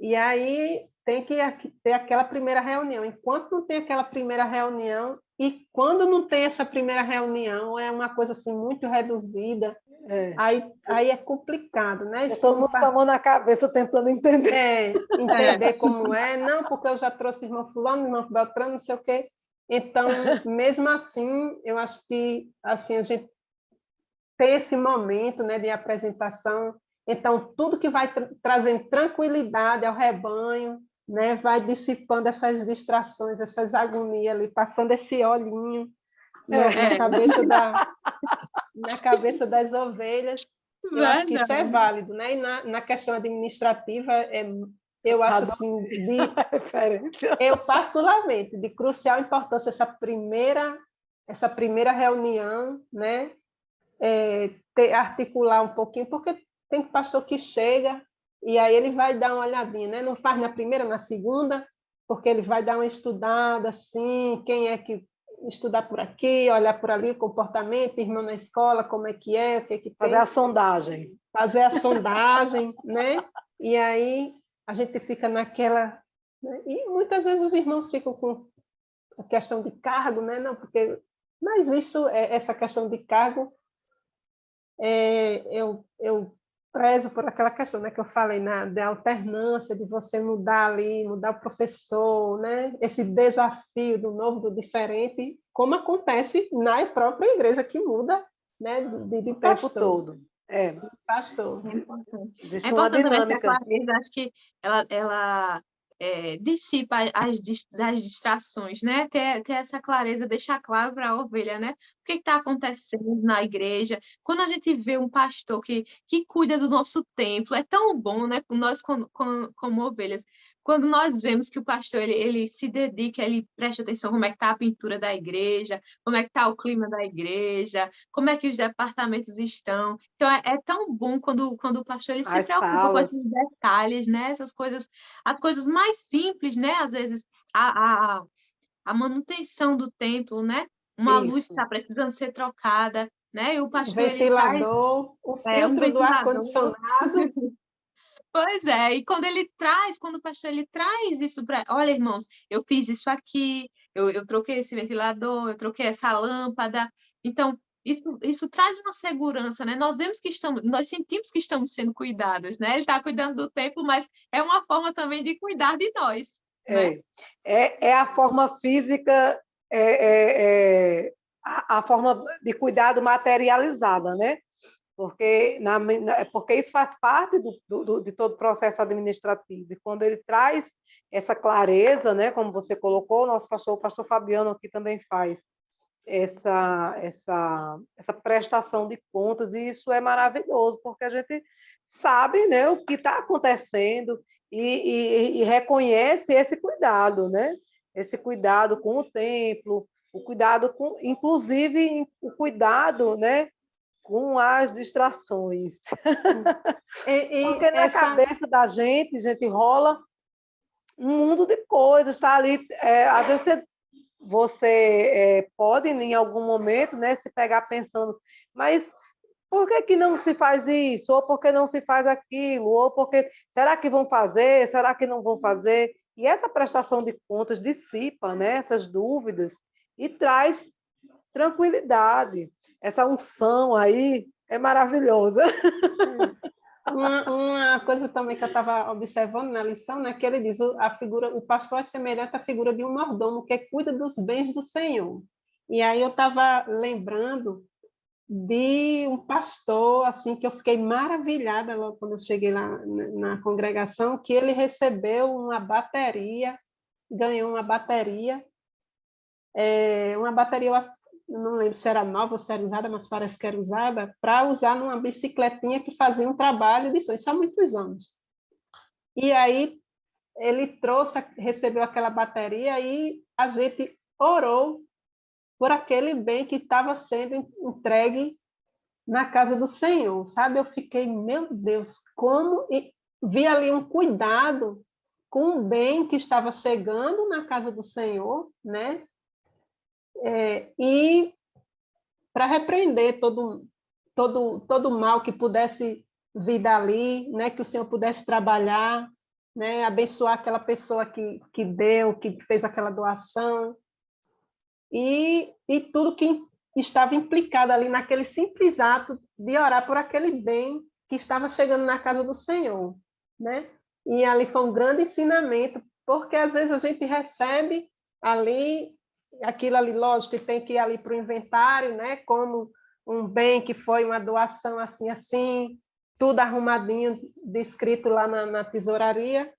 E aí tem que ter aquela primeira reunião. Enquanto não tem aquela primeira reunião, e quando não tem essa primeira reunião, é uma coisa assim muito reduzida, aí é complicado, né? Todo mundo com a mão na cabeça tentando entender. Entender como é. Não, porque eu já trouxe irmão fulano, irmão Beltrano, não sei o quê. Então, mesmo assim, eu acho que assim, a gente tem esse momento, né, de apresentação. Então, tudo que vai trazendo tranquilidade ao rebanho, né, vai dissipando essas distrações, essas agonias ali, passando esse olhinho na cabeça das ovelhas. Eu acho que isso é válido, né? E na questão administrativa, eu acho assim, eu particularmente, de crucial importância essa primeira reunião, né? Articular um pouquinho, porque tem pastor que chega e aí ele vai dar uma olhadinha, né? Não faz na primeira, na segunda, porque ele vai dar uma estudada assim, quem é que estudar por aqui, olhar por ali, o comportamento, irmão na escola, como é que é, o que tem. Fazer a sondagem. Fazer a sondagem, né? E aí a gente fica naquela... Né? E muitas vezes os irmãos ficam com a questão de cargo, né? Não, porque... Mas essa questão de cargo, eu prezo por aquela questão, né, que eu falei, da alternância, de você mudar ali, mudar o professor, né, esse desafio do novo, do diferente, como acontece na própria igreja, que muda, né, de o pastor. Tempo todo. Pastor. É importante. Existe uma dinâmica. Essa clareza, acho que ela dissipa das distrações, né? Ter essa clareza, deixar claro para a ovelha, né? O que está acontecendo na igreja. Quando a gente vê um pastor que cuida do nosso templo, é tão bom, né? Nós, como ovelhas. Quando nós vemos que o pastor ele se dedica, ele presta atenção como é que está a pintura da igreja, como é que está o clima da igreja, como é que os departamentos estão. Então, é tão bom quando o pastor ele se preocupa com esses detalhes, né? Essas coisas, as coisas mais simples, né? Às vezes, a manutenção do templo, né? Uma luz está precisando ser trocada, né? E o pastor ventilador, o filtro do ar-condicionado. Pois é, e quando o pastor ele traz isso para, olha, irmãos, eu fiz isso aqui, eu troquei esse ventilador, eu troquei essa lâmpada. Então, isso traz uma segurança, né? Nós sentimos que estamos sendo cuidados, né? Ele está cuidando do templo, mas é uma forma também de cuidar de nós. Né? É a forma física, a forma de cuidado materializada, né? Porque isso faz parte de todo o processo administrativo. E quando ele traz essa clareza, né, como você colocou, o pastor Fabiano aqui também faz, essa prestação de contas, e isso é maravilhoso, porque a gente sabe, né, o que está acontecendo e reconhece esse cuidado, né? Esse cuidado com o templo, o cuidado com, inclusive, o cuidado, né, com as distrações. Porque na cabeça da gente rola um mundo de coisas, está ali, às vezes você pode, em algum momento, né, se pegar pensando, mas por que que não se faz isso? Ou por que não se faz aquilo? Ou porque, será que vão fazer? Será que não vão fazer? E essa prestação de contas dissipa, né, essas dúvidas e traz tranquilidade. Essa unção aí é maravilhosa. Uma coisa também que eu estava observando na lição, né, que ele diz, o pastor é semelhante à figura de um mordomo que cuida dos bens do Senhor. E aí eu estava lembrando de um pastor, assim, que eu fiquei maravilhada logo quando eu cheguei lá na congregação, que ele recebeu uma bateria, ganhou uma bateria, eu acho, não lembro se era nova ou se era usada, mas parece que era usada, para usar numa bicicletinha que fazia um trabalho de som, isso há muitos anos. E aí ele recebeu aquela bateria e a gente orou por aquele bem que estava sendo entregue na casa do Senhor, sabe? Eu fiquei, meu Deus, como... E vi ali um cuidado com o bem que estava chegando na casa do Senhor, né? E para repreender todo mal que pudesse vir dali, né? Que o Senhor pudesse trabalhar, né? Abençoar aquela pessoa que deu, que fez aquela doação, e tudo que estava implicado ali naquele simples ato de orar por aquele bem que estava chegando na casa do Senhor, né? E ali foi um grande ensinamento, porque às vezes a gente recebe ali aquilo ali, lógico, que tem que ir ali para o inventário, né? Como um bem que foi uma doação assim, assim, tudo arrumadinho, descrito lá na tesouraria,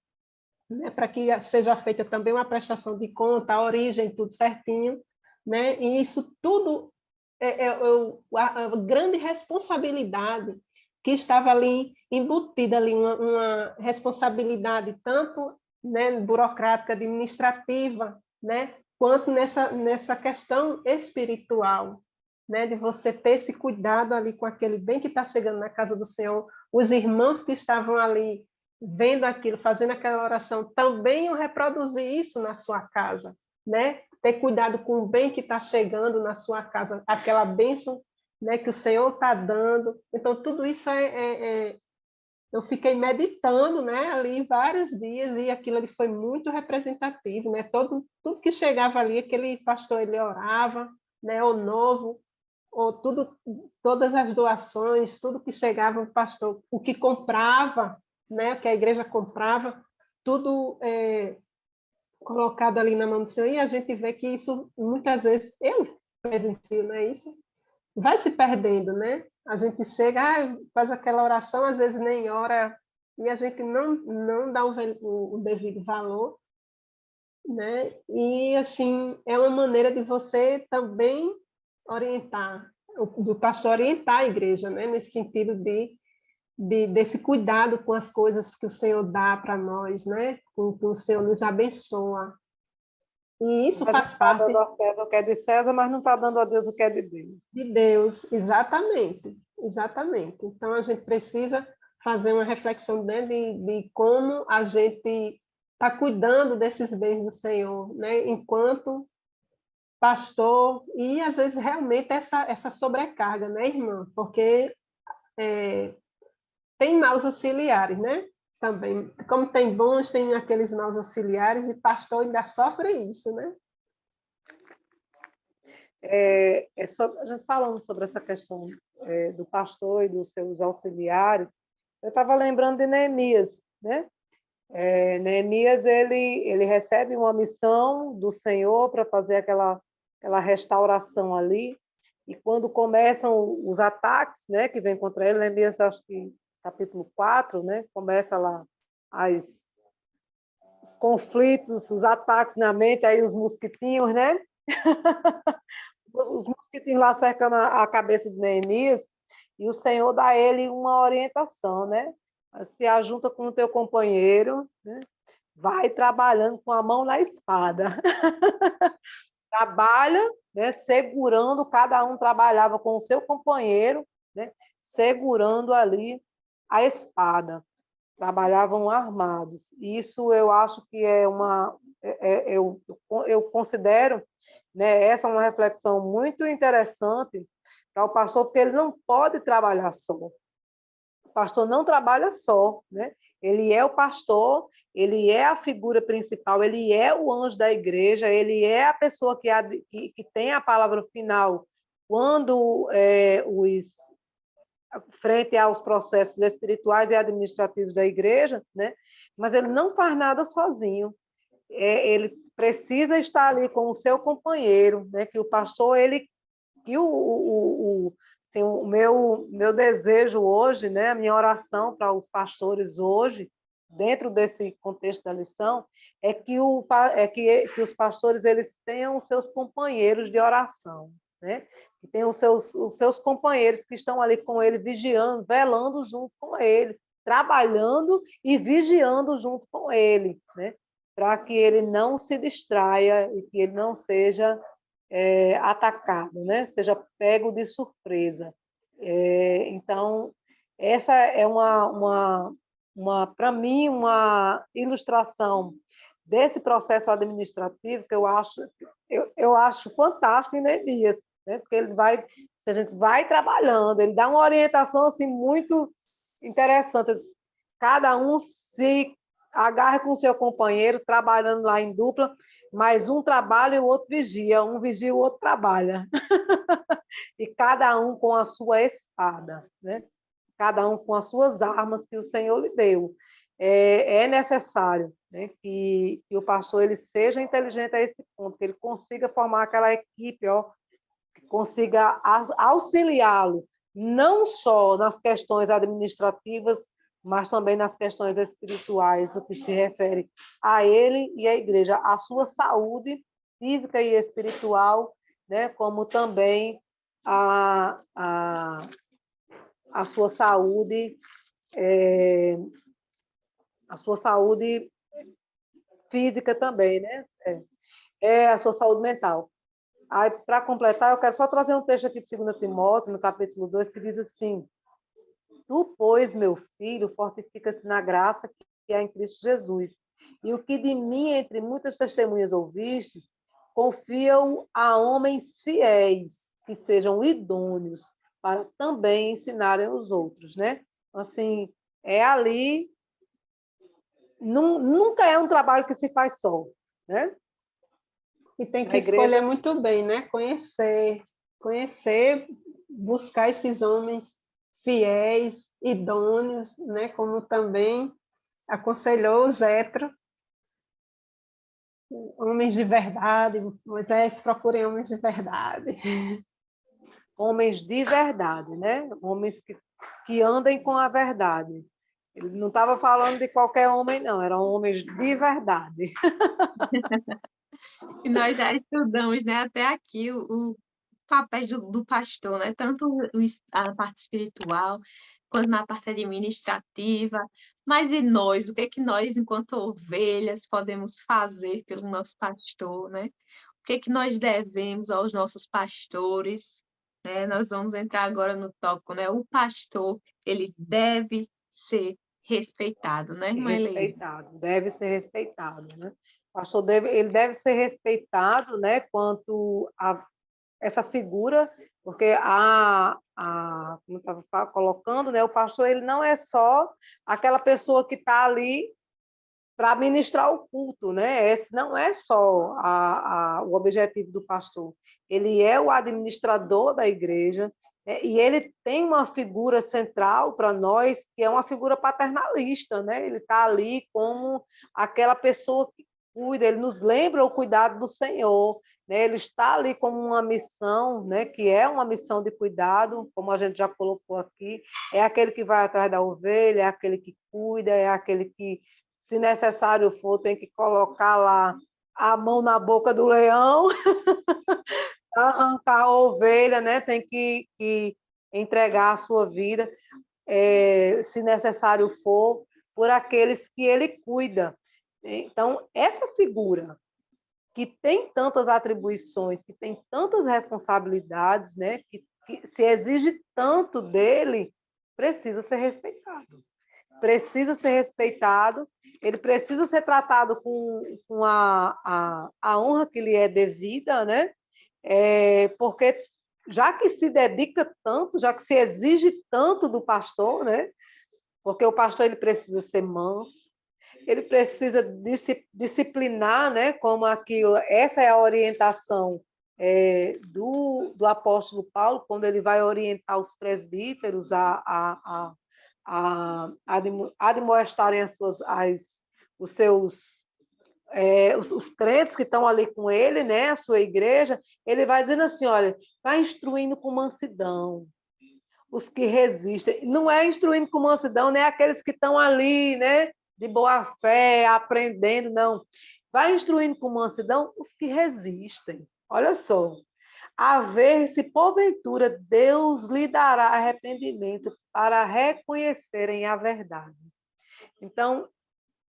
né? Para que seja feita também uma prestação de conta, a origem, tudo certinho, né? E isso tudo a grande responsabilidade que estava ali embutida ali uma responsabilidade tanto, né, burocrática, administrativa, né, quanto nessa questão espiritual, né, de você ter esse cuidado ali com aquele bem que está chegando na casa do Senhor, os irmãos que estavam ali vendo aquilo, fazendo aquela oração, também iam reproduzir isso na sua casa, né? Ter cuidado com o bem que está chegando na sua casa, aquela bênção, né, que o Senhor está dando. Então, tudo isso eu fiquei meditando, né, ali vários dias, e aquilo ali foi muito representativo, né? Tudo que chegava ali, aquele pastor, ele orava, né, o novo, ou todas as doações, tudo que chegava o pastor, o que comprava, né, o que a igreja comprava, tudo colocado ali na mão do Senhor, e a gente vê que isso, muitas vezes, eu presencio, não é isso? Vai se perdendo, né? A gente chega, faz aquela oração, às vezes nem ora, e a gente não dá o devido valor, né? E, assim, é uma maneira de você também orientar, do pastor orientar a igreja, né? Nesse sentido desse cuidado com as coisas que o Senhor dá para nós, né? Com que o Senhor nos abençoa. E isso A gente faz está parte dando a César o que é de César, mas não está dando a Deus o que é de Deus. de Deus, exatamente, exatamente. Então a gente precisa fazer uma reflexão, né, de como a gente está cuidando desses bens do Senhor, né? Enquanto pastor, e às vezes realmente essa sobrecarga, né, irmã? Porque tem maus auxiliares, né? Também, como tem bons, tem aqueles maus auxiliares, e pastor ainda sofre isso, né? A gente falando sobre essa questão do pastor e dos seus auxiliares, eu estava lembrando de Neemias, né? Neemias, ele recebe uma missão do Senhor para fazer aquela restauração ali, e quando começam os ataques, né, que vem contra ele, Neemias, acho que capítulo 4, né, começa lá os conflitos, os ataques na mente, aí os mosquitinhos, né? os mosquitinhos lá cercando a cabeça de Neemias, e o Senhor dá a ele uma orientação, né? Se ajunta com o teu companheiro, né? Vai trabalhando com a mão na espada. Trabalha, né? Segurando, cada um trabalhava com o seu companheiro, né? Segurando ali a espada. Trabalhavam armados. Isso eu acho que é uma... eu considero, né, essa é uma reflexão muito interessante para o pastor, porque ele não pode trabalhar só. O pastor não trabalha só, né? Ele é o pastor, ele é a figura principal, ele é o anjo da igreja, ele é a pessoa que tem a palavra final quando frente aos processos espirituais e administrativos da igreja, né? Mas ele não faz nada sozinho. Ele precisa estar ali com o seu companheiro, né? Que o pastor, assim, o meu desejo hoje, né? A minha oração para os pastores hoje, dentro desse contexto da lição, é que os pastores eles tenham os seus companheiros de oração, né? Que tenham os seus companheiros que estão ali com ele, vigiando, velando junto com ele, trabalhando e vigiando junto com ele, né? Para que ele não se distraia e que ele não seja atacado, né? Seja pego de surpresa. Então, essa é para mim, uma ilustração desse processo administrativo que eu acho fantástico em Neemias, né? Porque se a gente vai trabalhando, ele dá uma orientação assim, muito interessante. Cada um se agarra com o seu companheiro, trabalhando lá em dupla, mas um trabalha e o outro vigia, um vigia e o outro trabalha. E cada um com a sua espada, né? Cada um com as suas armas que o Senhor lhe deu. É necessário, né, que o pastor ele seja inteligente a esse ponto, que ele consiga formar aquela equipe, que consiga auxiliá-lo, não só nas questões administrativas, mas também nas questões espirituais, no que se refere a ele e à igreja, a sua saúde física e espiritual, né, como também a sua saúde, a sua saúde física também, né? A sua saúde mental. Aí, para completar, eu quero só trazer um texto aqui de 2 Timóteo, no capítulo 2, que diz assim: Tu, pois, meu filho, fortifica-se na graça que há em Cristo Jesus. E o que de mim, entre muitas testemunhas ouvistes, confia-o a homens fiéis, que sejam idôneos, para também ensinarem os outros, né? Assim, ali, nunca é um trabalho que se faz só, né? E tem que escolher muito bem, né? Conhecer, buscar esses homens fiéis, idôneos, né? Como também aconselhou o Jetro, homens de verdade. Moisés, procurem homens de verdade. Homens de verdade, né? Homens que andem com a verdade. Ele não estava falando de qualquer homem, não, eram homens de verdade. E nós já estudamos, né, até aqui o papel do pastor, né? Tanto a parte espiritual quanto na parte administrativa. Mas e nós? O que é que nós, enquanto ovelhas, podemos fazer pelo nosso pastor, né? O que é que nós devemos aos nossos pastores, né? Nós vamos entrar agora no tópico, né? O pastor, ele deve ser respeitado, né, irmã Helene? Respeitado, deve ser respeitado, né? O pastor ele deve ser respeitado, né, quanto a essa figura, porque como eu estava colocando, né, o pastor ele não é só aquela pessoa que está ali para ministrar o culto, né? Esse não é só o objetivo do pastor. Ele é o administrador da igreja, né? E ele tem uma figura central para nós, que é uma figura paternalista, né? Ele está ali como aquela pessoa que cuida, ele nos lembra o cuidado do Senhor, né? Ele está ali como uma missão, né? Que é uma missão de cuidado, como a gente já colocou aqui, é aquele que vai atrás da ovelha, é aquele que cuida, é aquele que, se necessário for, tem que colocar lá a mão na boca do leão arrancar a ovelha, né? Tem que entregar a sua vida, se necessário for, por aqueles que ele cuida. Então, essa figura que tem tantas atribuições, que tem tantas responsabilidades, né? Que se exige tanto dele, precisa ser respeitado. Precisa ser respeitado, ele precisa ser tratado com a honra que lhe é devida, né? Porque já que se dedica tanto, já que se exige tanto do pastor, né? Porque o pastor ele precisa ser manso, ele precisa disciplinar, né? Como aqui, essa é a orientação do apóstolo Paulo, quando ele vai orientar os presbíteros a admoestarem os seus os crentes que estão ali com ele, né, a sua igreja, ele vai dizendo assim, olha, vai instruindo com mansidão os que resistem. Não é instruindo com mansidão, né, aqueles que estão ali, né, de boa fé, aprendendo, não. Vai instruindo com mansidão os que resistem. Olha só, a ver se porventura Deus lhe dará arrependimento para reconhecerem a verdade. Então,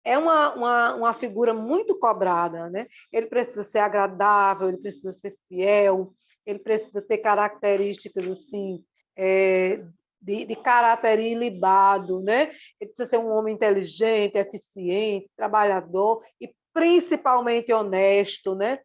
é uma figura muito cobrada, né? Ele precisa ser agradável, ele precisa ser fiel, ele precisa ter características assim, de caráter ilibado, né? Ele precisa ser um homem inteligente, eficiente, trabalhador e principalmente honesto, né?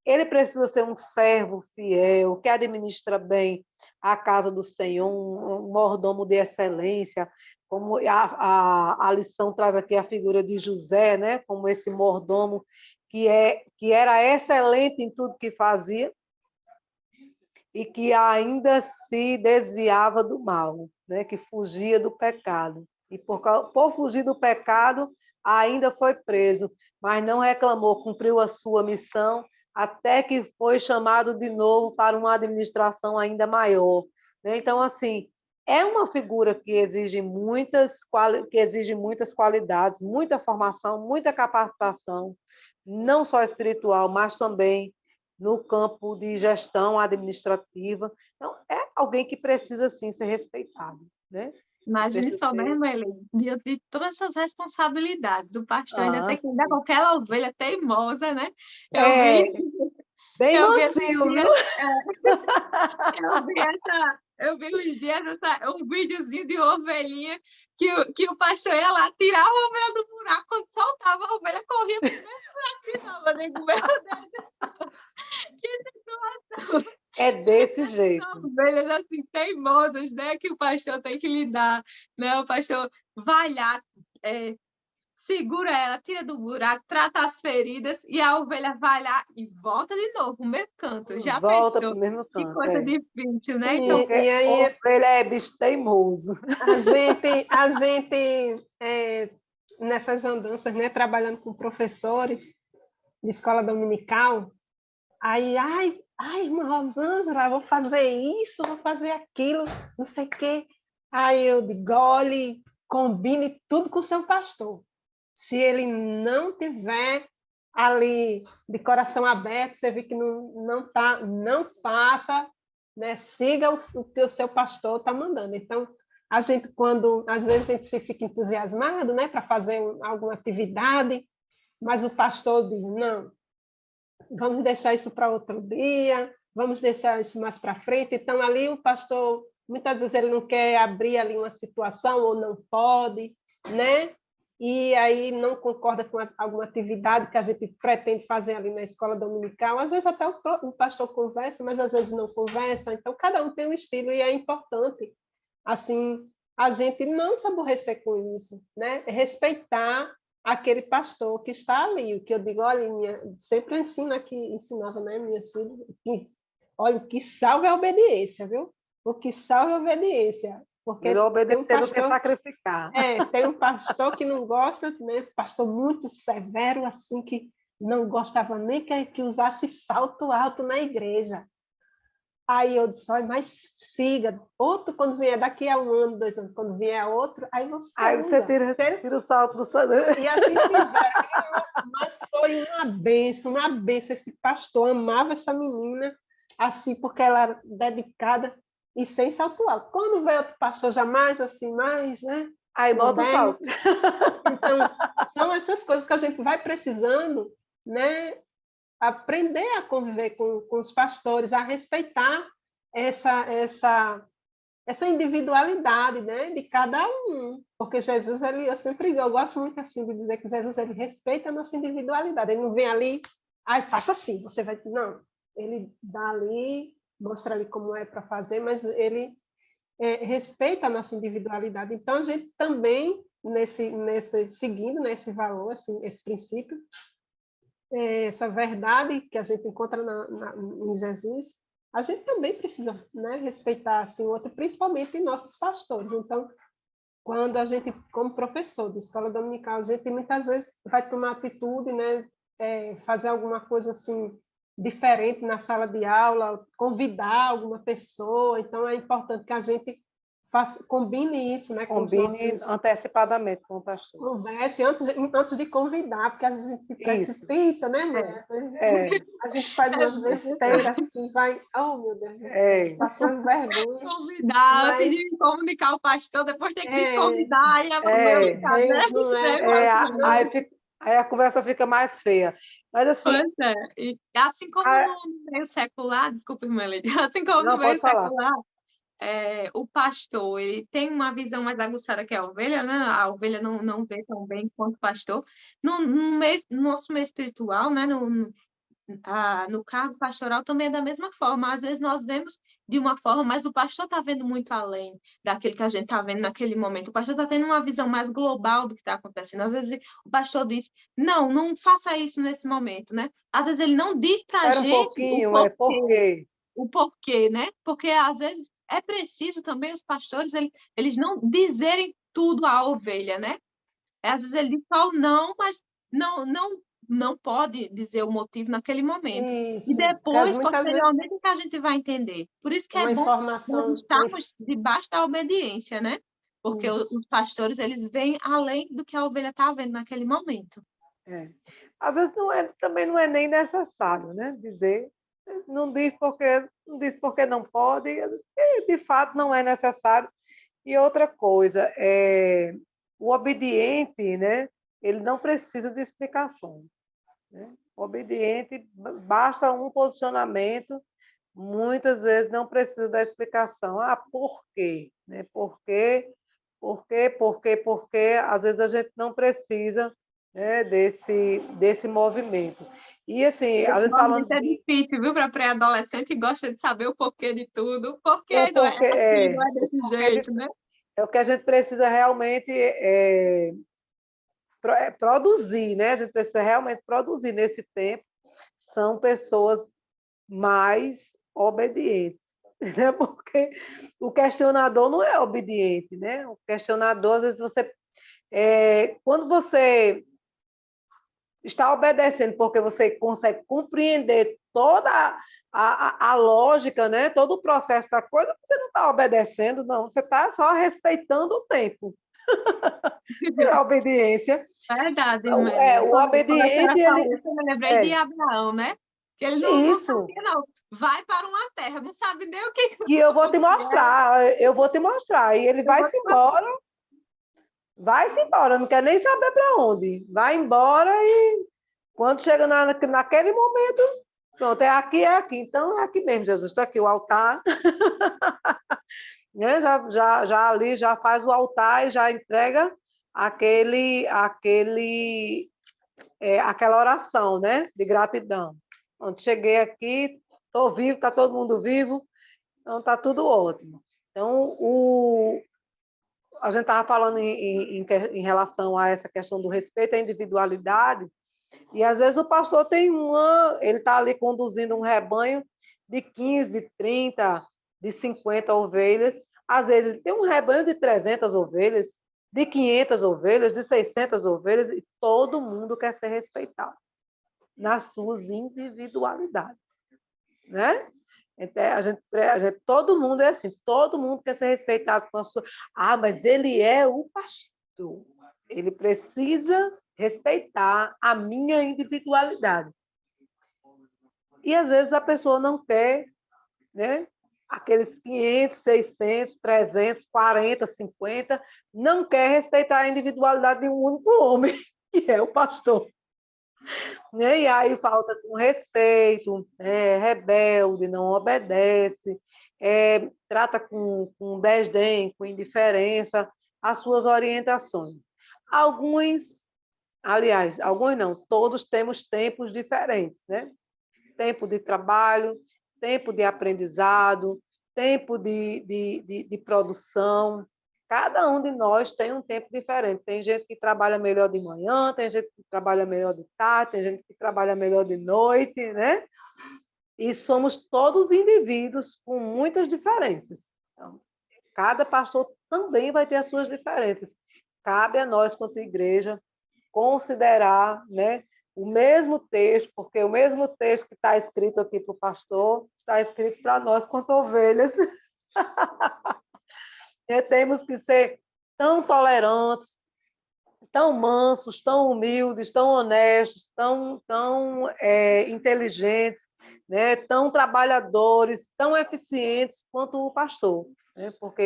Ele precisa ser um servo fiel, que administra bem a casa do Senhor, um mordomo de excelência, como a lição traz aqui a figura de José, né? Como esse mordomo que era excelente em tudo que fazia e que ainda se desviava do mal, né? Que fugia do pecado. E por fugir do pecado, ainda foi preso, mas não reclamou, cumpriu a sua missão, até que foi chamado de novo para uma administração ainda maior. Então, assim, é uma figura que exige muitas qualidades, muita formação, muita capacitação, não só espiritual, mas também no campo de gestão administrativa. Então, é alguém que precisa, sim, ser respeitado, né? Imagine só mesmo, ele, diante de todas essas responsabilidades, o pastor ainda tem que lidar Sim. com aquela ovelha teimosa, né? Bem Eu vi mansinho, viu? Eu vi uns dias um videozinho de ovelhinha que o pastor ia lá, tirava a ovelha do buraco, quando soltava a ovelha, corria para dentro do buraco de novo. Eu digo, meu Deus, que situação! É desse jeito. Ovelhas assim, teimosas, né? Que o pastor tem que lidar, né? O pastor vai lá, segura ela, tira do buraco, trata as feridas e a ovelha vai lá e volta de novo no mesmo canto. Já Volta para pensou? o mesmo Que canto. coisa difícil, né? Então, Porque E aí ovelha é bicho teimoso. a gente nessas andanças, né, trabalhando com professores de escola dominical, aí, irmã Rosângela, vou fazer isso, vou fazer aquilo, não sei o quê. Aí eu digo, olhe, combine tudo com o seu pastor. Se ele não tiver ali de coração aberto, você vê que não tá, não faça, né? Siga o que o seu pastor está mandando. Então, a gente, quando às vezes a gente se fica entusiasmado, né, para fazer alguma atividade, mas o pastor diz, não, vamos deixar isso para outro dia, vamos deixar isso mais para frente. Então, ali o pastor, muitas vezes ele não quer abrir ali uma situação ou não pode, né? E aí não concorda com alguma atividade que a gente pretende fazer ali na escola dominical. Às vezes até o pastor conversa, mas às vezes não conversa. Então, cada um tem um estilo e é importante, assim, a gente não se aborrecer com isso, né? Respeitar aquele pastor que está ali. O que eu digo, olha, sempre ensino aqui, ensinava, né, minha filha, olha, o que salva é a obediência, viu? O que salva é a obediência. Porque Melhor tem um obedecer do que pastor, sacrificar. tem um pastor que não gosta, né? Pastor muito severo, assim, que não gostava nem que usasse salto alto na igreja. Aí eu disse, olha, mas siga. Outro, quando vier daqui a 1 ano, 2 anos, quando vier outro, aí você Aí você tira o salto do sangue. E assim fizeram. Mas foi uma bênção, uma bênção. Esse pastor amava essa menina. assim, porque ela era dedicada e sem salto alto. Quando veio outro pastor já mais assim, mais, né? Aí bota o Moderno. salto. Então, são essas coisas que a gente vai precisando, né? Aprender a conviver com os pastores, a respeitar essa individualidade, né, de cada um, porque Jesus, eu gosto muito assim de dizer que Jesus, ele respeita a nossa individualidade, ele não vem ali, faça assim, você vai, não, ele dá ali, mostra ali como é para fazer, mas ele respeita a nossa individualidade, então a gente também, seguindo, né, esse valor, assim, esse princípio, essa verdade que a gente encontra em Jesus, a gente também precisa, né, respeitar assim, o outro, principalmente nossos pastores. Então, quando a gente, como professor de escola dominical, a gente muitas vezes vai tomar atitude, né, fazer alguma coisa assim diferente na sala de aula, convidar alguma pessoa. Então, é importante que a gente combine isso, né, com os Combine nossos antecipadamente com o pastor. converse antes de convidar, porque às vezes a gente se precipita, né, mulher? Às vezes a gente faz umas besteiras assim, vai, oh meu Deus do céu, passa umas vergonhas. Convidar, antes Mas de comunicar o pastor, depois tem que desconvidar, e é uma complicado, né? Deus, não é Né? fácil, não. Aí a conversa fica mais feia. Mas assim, Pois é. E assim como a- no meio secular, desculpa, irmã Leide, assim como no não, meio pode falar. secular, o pastor ele tem uma visão mais aguçada que a ovelha, né? A ovelha não vê tão bem quanto o pastor. No nosso meio espiritual, né? No cargo pastoral também é da mesma forma. Às vezes nós vemos de uma forma, mas o pastor está vendo muito além daquele que a gente está vendo naquele momento. O pastor está tendo uma visão mais global do que está acontecendo. Às vezes o pastor diz, não faça isso nesse momento, né? Às vezes ele não diz para a Espera um gente pouquinho, por quê? o porquê, né? Porque às vezes é preciso também os pastores eles não dizerem tudo à ovelha, né? Às vezes ele diz só o não, mas não pode dizer o motivo naquele momento. E Isso, porque depois, muitas vezes posteriormente, que a gente vai entender. Por isso que é uma bom nós informação, estarmos debaixo da obediência, né? Porque isso. os pastores, eles vêm além do que a ovelha está vendo naquele momento. Às vezes também não é nem necessário, né? Dizer, não diz porque não pode, de fato não é necessário. E outra coisa, o obediente, né? Ele não precisa de explicações. Né? O obediente, basta um posicionamento, muitas vezes não precisa da explicação. Por quê? Né? Por quê? Por quê? Às vezes a gente não precisa, né, desse movimento. E assim, a Esse gente movimento falando é de difícil, viu, para pré-adolescente que gosta de saber o porquê de tudo. O porquê não é porquê, assim, não é desse jeito, né? é o que a gente precisa realmente produzir, né? A gente precisa realmente produzir nesse tempo. São pessoas mais obedientes, né? Porque o questionador não é obediente, né? O questionador, às vezes quando você está obedecendo porque você consegue compreender toda a lógica, né? Todo o processo da coisa, você não está obedecendo, não, você está só respeitando o tempo. É a obediência. Verdade, O quando a senhora obediente, falou ele. isso, eu me lembrei de É, Abraão, né? Que ele não isso. sabia, não. Vai para uma terra, não sabe nem o que Que eu vou o te que é. mostrar, eu vou te mostrar. E ele Eu vou te vai-se embora, não quer nem saber para onde. Vai embora e quando chega naquele momento, pronto, é aqui. Então é aqui mesmo, Jesus. Estou aqui, o altar. Né? Já ali, já faz o altar e já entrega aquela oração, né? De gratidão. Quando cheguei aqui, estou vivo, está todo mundo vivo, então está tudo ótimo. Então, a gente estava falando em relação a essa questão do respeito à individualidade, e às vezes o pastor ele está ali conduzindo um rebanho de 15, de 30, de 50 ovelhas, às vezes ele tem um rebanho de 300 ovelhas, de 500 ovelhas, de 600 ovelhas, e todo mundo quer ser respeitado nas suas individualidades, né? Então, todo mundo é assim, todo mundo quer ser respeitado com a sua. Mas ele é o pastor. Ele precisa respeitar a minha individualidade. E às vezes a pessoa não quer né? Aqueles 500, 600, 300, 40, 50, não quer respeitar a individualidade de um único homem, que é o pastor. Né? E aí falta com respeito, é rebelde, não obedece, trata com desdém, com indiferença as suas orientações. Alguns não, todos temos tempos diferentes, né? Tempo de trabalho, tempo de aprendizado, tempo de produção. Cada um de nós tem um tempo diferente. Tem gente que trabalha melhor de manhã, tem gente que trabalha melhor de tarde, tem gente que trabalha melhor de noite, né? E somos todos indivíduos com muitas diferenças. Então, cada pastor também vai ter as suas diferenças. Cabe a nós, quanto igreja, considerar, né, o mesmo texto, porque o mesmo texto que está escrito aqui para o pastor está escrito para nós, quanto ovelhas. E temos que ser tão tolerantes, tão mansos, tão humildes, tão honestos, tão inteligentes, né, tão trabalhadores, tão eficientes quanto o pastor, né, porque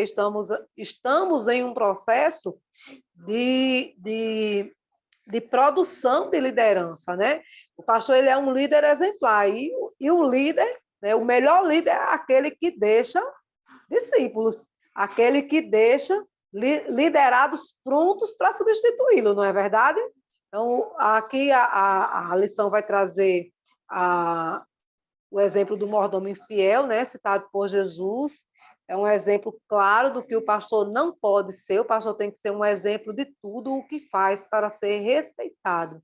estamos em um processo de produção de liderança, né? O pastor ele é um líder exemplar e o líder, né, o melhor líder é aquele que deixa discípulos, aquele que deixa liderados prontos para substituí-lo, não é verdade? Então, aqui a lição vai trazer o exemplo do mordomo infiel, né, citado por Jesus. É um exemplo claro do que o pastor não pode ser. O pastor tem que ser um exemplo de tudo o que faz para ser respeitado.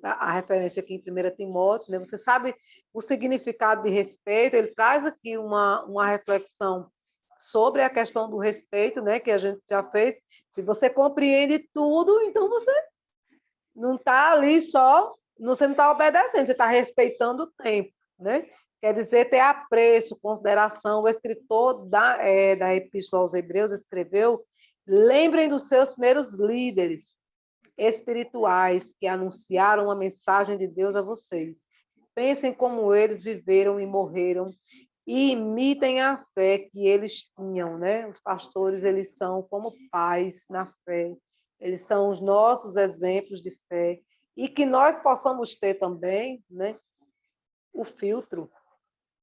A referência aqui em 1 Timóteo, né? Você sabe o significado de respeito, ele traz aqui uma reflexão sobre a questão do respeito, né, que a gente já fez. Se você compreende tudo, então você não está ali só, você não está obedecendo, você está respeitando o tempo, né? Quer dizer, ter apreço, consideração. O escritor da Epístola aos Hebreus escreveu: lembrem dos seus primeiros líderes espirituais que anunciaram a mensagem de Deus a vocês. Pensem como eles viveram e morreram e imitem a fé que eles tinham, né? Os pastores, eles são como pais na fé. Eles são os nossos exemplos de fé e que nós possamos ter também, né, o filtro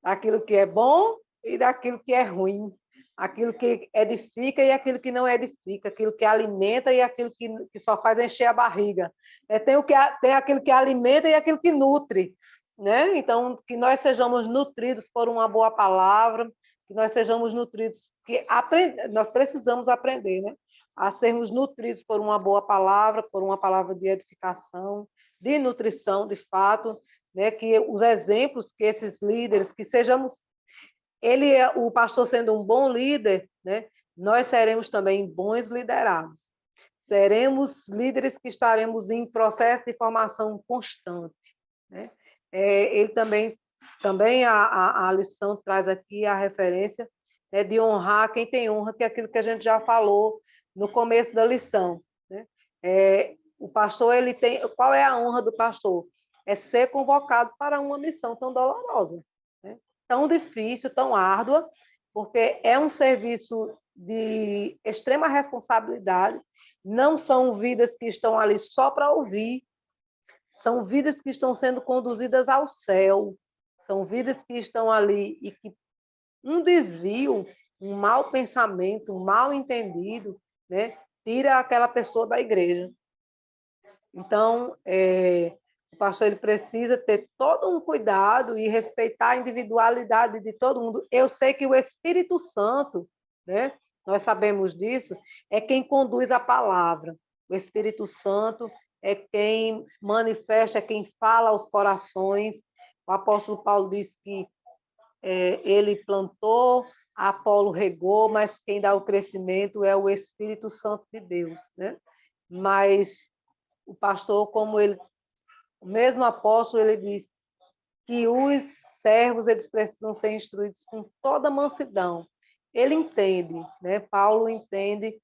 daquilo que é bom e daquilo que é ruim, aquilo que edifica e aquilo que não edifica, aquilo que alimenta e aquilo que só faz encher a barriga. Tem aquilo que alimenta e aquilo que nutre, né? Então, que nós sejamos nutridos por uma boa palavra, que nós sejamos nutridos, nós precisamos aprender, né? A sermos nutridos por uma boa palavra, por uma palavra de edificação, de nutrição, de fato, né? Que os exemplos que esses líderes, que sejamos o pastor sendo um bom líder, né, nós seremos também bons liderados. Seremos líderes que estaremos em processo de formação constante, né? Ele também a lição traz aqui a referência, né, de honrar quem tem honra, que é aquilo que a gente já falou no começo da lição, né? O pastor, qual é a honra do pastor? É ser convocado para uma missão tão dolorosa, né? Tão difícil, tão árdua, porque é um serviço de extrema responsabilidade. Não são vidas que estão ali só para ouvir, são vidas que estão sendo conduzidas ao céu, são vidas que estão ali e que um desvio, um mau pensamento, um mal entendido, né, tira aquela pessoa da igreja. Então, o pastor ele precisa ter todo um cuidado e respeitar a individualidade de todo mundo. Eu sei que o Espírito Santo, né, nós sabemos disso, é quem conduz a palavra. O Espírito Santo é quem manifesta, é quem fala aos corações. O apóstolo Paulo diz que ele plantou, Apolo regou, mas quem dá o crescimento é o Espírito Santo de Deus, né? Mas o pastor, o mesmo apóstolo, ele diz que os servos eles precisam ser instruídos com toda mansidão. Ele entende, né? Paulo entende,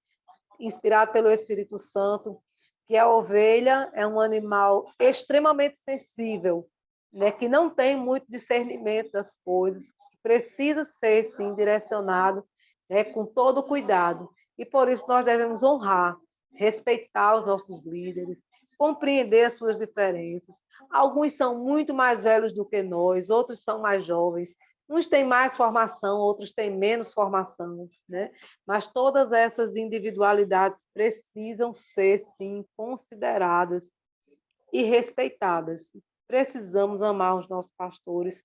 inspirado pelo Espírito Santo, que a ovelha é um animal extremamente sensível, né? Que não tem muito discernimento das coisas, que precisa ser, sim, direcionado, né, com todo cuidado. E por isso nós devemos honrar, respeitar os nossos líderes, compreender as suas diferenças. Alguns são muito mais velhos do que nós, outros são mais jovens. Uns têm mais formação, outros têm menos formação, né? Mas todas essas individualidades precisam ser, sim, consideradas e respeitadas. Precisamos amar os nossos pastores,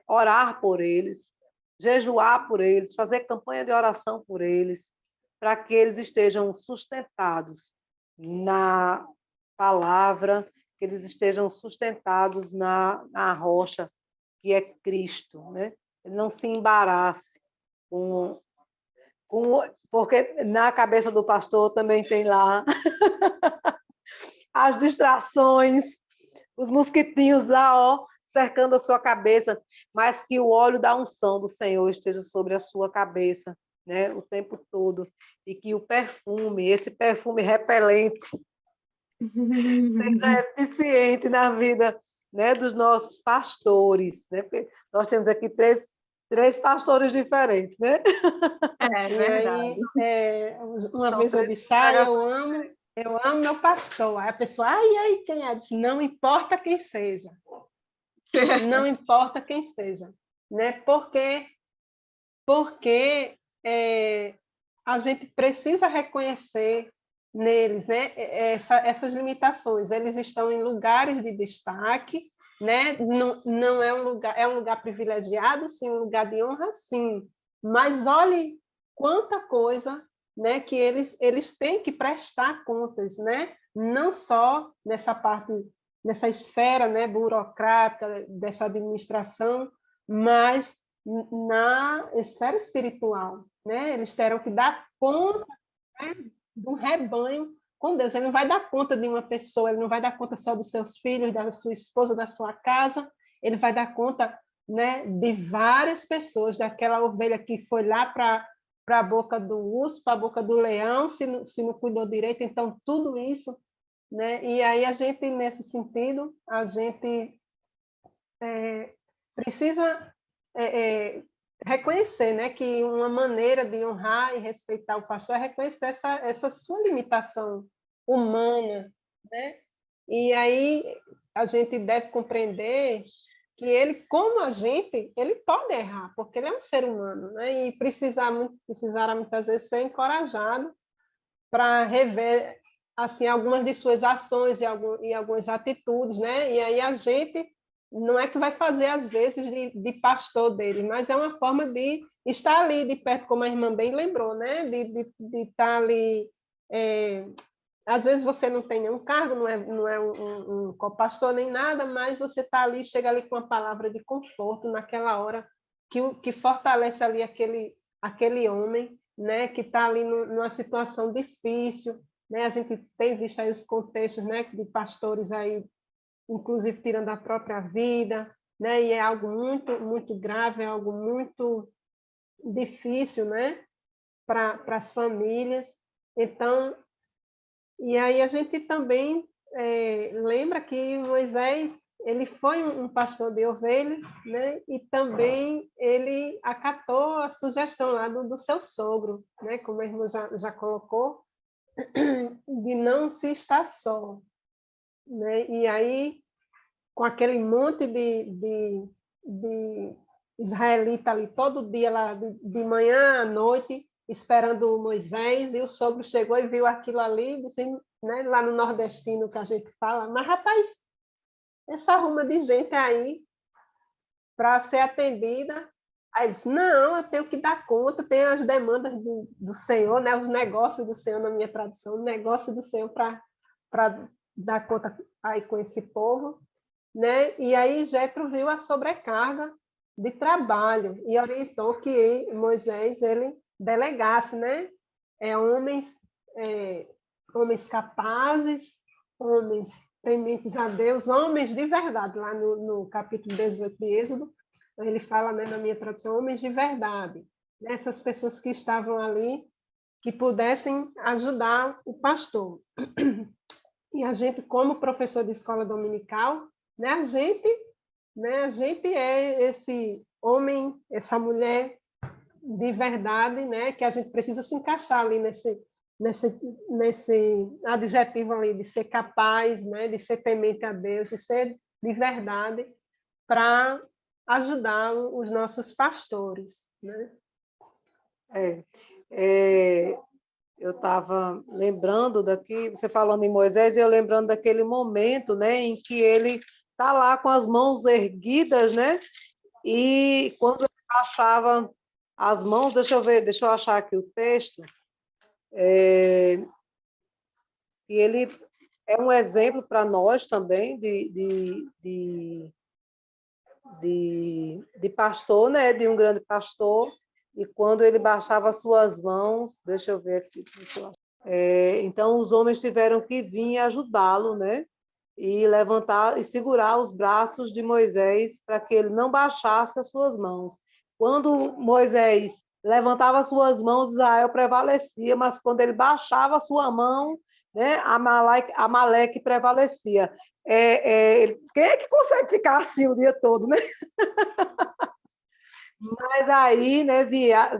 orar por eles, jejuar por eles, fazer campanha de oração por eles, para que eles estejam sustentados na palavra, que eles estejam sustentados na rocha, que é Cristo, né? Ele não se embarace porque na cabeça do pastor também tem lá as distrações, os mosquitinhos lá, ó, cercando a sua cabeça, mas que o óleo da unção do Senhor esteja sobre a sua cabeça, né, o tempo todo, e que o perfume, esse perfume repelente, seja eficiente na vida, né, dos nossos pastores, né? Porque nós temos aqui três pastores diferentes, né? É E verdade. aí, uma São vez eu três disse, eu amo meu pastor. Aí a pessoa, ai, quem é? Eu disse, não importa quem seja. Não importa quem seja. Né? Porque a gente precisa reconhecer neles, né, essas limitações. Eles estão em lugares de destaque, né? Não é um lugar privilegiado, sim, um lugar de honra, sim. Mas olhe quanta coisa, né, que eles têm que prestar contas, né? Não só nessa parte, nessa esfera, né, burocrática dessa administração, mas na esfera espiritual, né? Eles terão que dar conta, né, de um rebanho com Deus. Ele não vai dar conta de uma pessoa, ele não vai dar conta só dos seus filhos, da sua esposa, da sua casa, ele vai dar conta, né, de várias pessoas, daquela ovelha que foi lá para a boca do urso, para a boca do leão, se não cuidou direito. Então, tudo isso, né? E aí a gente, nesse sentido, a gente precisa reconhecer, né, que uma maneira de honrar e respeitar o pastor é reconhecer essa sua limitação humana, né? E aí a gente deve compreender que ele, como a gente, ele pode errar, porque ele é um ser humano, né? E precisará muitas vezes ser encorajado para rever assim algumas de suas ações e algumas atitudes, né? E aí a gente não é que vai fazer às vezes de pastor dele, mas é uma forma de estar ali de perto, como a irmã bem lembrou, né? De estar ali. Às vezes você não tem nenhum cargo, não é um copastor nem nada, mas você está ali, chega ali com uma palavra de conforto naquela hora que fortalece ali aquele homem, né, que está ali numa situação difícil, né? A gente tem visto aí os contextos, né, de pastores aí, inclusive tirando a própria vida, né? E é algo muito, muito grave, é algo muito difícil, né, para as famílias. Então, e aí a gente também lembra que Moisés ele foi um pastor de ovelhas, né? E também ele acatou a sugestão lá do seu sogro, né? Como a irmã já colocou, de não se estar só, né? E aí, com aquele monte de israelita ali, todo dia, lá, de manhã à noite, esperando Moisés, e o sogro chegou e viu aquilo ali, disse, né, lá no nordestino que a gente fala, mas, rapaz, essa arruma de gente aí para ser atendida. Aí ele disse, não, eu tenho que dar conta, tem as demandas do Senhor, né, os negócios do Senhor na minha tradução, o negócio do Senhor para dar conta aí com esse povo, né? E aí Jetro viu a sobrecarga de trabalho e orientou que Moisés ele delegasse, né? Homens capazes, homens tementes a Deus, homens de verdade. Lá no capítulo 18 de Êxodo, ele fala, né, na minha tradução, homens de verdade. Essas pessoas que estavam ali, que pudessem ajudar o pastor. E a gente, como professor de escola dominical, né, a gente é esse homem, essa mulher de verdade, né? Que a gente precisa se encaixar ali nesse adjetivo ali de ser capaz, né? De ser temente a Deus, de ser de verdade para ajudar os nossos pastores, né? Eu estava lembrando daqui, você falando em Moisés, e eu lembrando daquele momento, né, em que ele está lá com as mãos erguidas, né, e quando ele achava as mãos, deixa eu achar aqui o texto, e ele é um exemplo para nós também de pastor, né, de um grande pastor, e quando ele baixava as suas mãos, deixa eu ver aqui, então os homens tiveram que vir ajudá-lo, né, e levantar e segurar os braços de Moisés para que ele não baixasse as suas mãos. Quando Moisés levantava as suas mãos, Israel prevalecia, mas quando ele baixava a sua mão, né, Amaleque prevalecia. Quem é que consegue ficar assim o dia todo, né? Mas aí, né,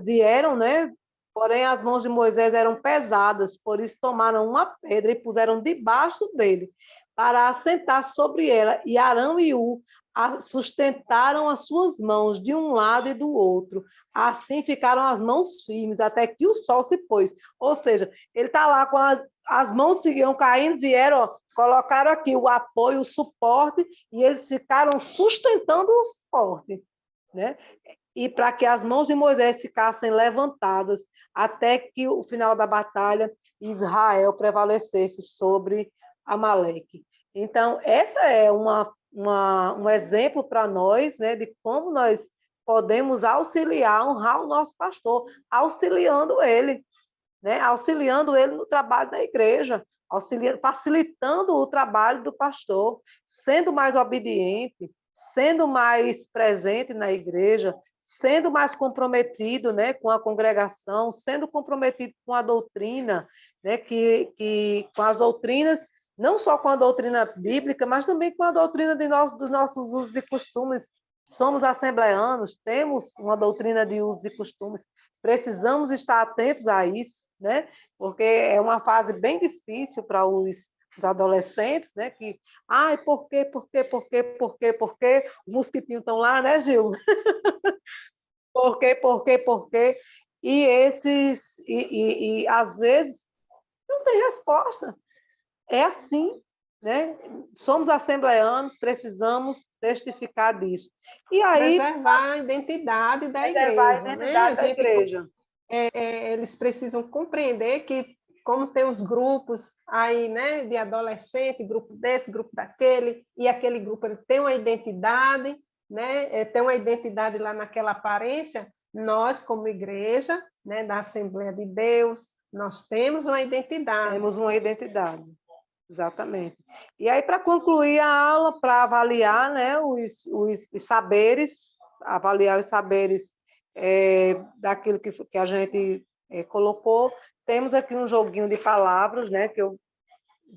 vieram, né? Porém, as mãos de Moisés eram pesadas, por isso tomaram uma pedra e puseram debaixo dele, para assentar sobre ela. E Arão e U sustentaram as suas mãos de um lado e do outro. Assim ficaram as mãos firmes, até que o sol se pôs. Ou seja, ele está lá com as mãos seguiam caindo, vieram, ó, colocaram aqui o apoio, o suporte, e eles ficaram sustentando o suporte, né? E para que as mãos de Moisés ficassem levantadas até que o final da batalha Israel prevalecesse sobre Amaleque. Então, essa é um exemplo para nós, né, de como nós podemos auxiliar, honrar o nosso pastor, auxiliando ele, né, auxiliando ele no trabalho da igreja, facilitando o trabalho do pastor, sendo mais obediente, sendo mais presente na igreja, sendo mais comprometido, né, com a congregação, sendo comprometido com a doutrina, né, com as doutrinas, não só com a doutrina bíblica, mas também com a doutrina dos nossos usos e costumes. Somos assembleanos, temos uma doutrina de usos e costumes, precisamos estar atentos a isso, né, porque é uma fase bem difícil para os adolescentes, né, que, ai, por quê? Os mosquitinhos estão lá, né, Gil? Por quê? E às vezes não tem resposta. É assim, né? Somos assembleanos, precisamos testificar disso. E aí Preservar a identidade da preservar a igreja, né? identidade da igreja. Eles precisam compreender que, como tem os grupos aí, né, de adolescente, grupo desse, grupo daquele, e aquele grupo ele tem uma identidade, né, tem uma identidade lá naquela aparência, nós, como igreja, né, da Assembleia de Deus, nós temos uma identidade. Temos uma identidade, exatamente. E aí, para concluir a aula, para avaliar, né, os saberes, avaliar os saberes daquilo que a gente colocou, temos aqui um joguinho de palavras, né, que eu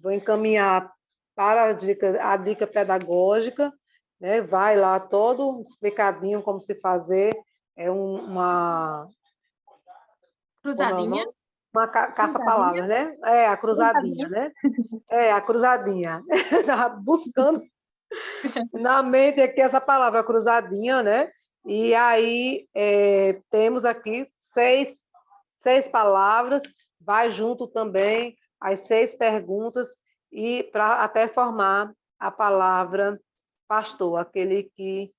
vou encaminhar para a dica pedagógica, né, vai lá todo explicadinho como se fazer, uma... Cruzadinha. Uma caça-palavras, né? A cruzadinha, né? A cruzadinha. Estava buscando na mente aqui essa palavra, cruzadinha, né? E aí temos aqui seis palavras, vai junto também as 6 perguntas, e para até formar a palavra pastor, aquele que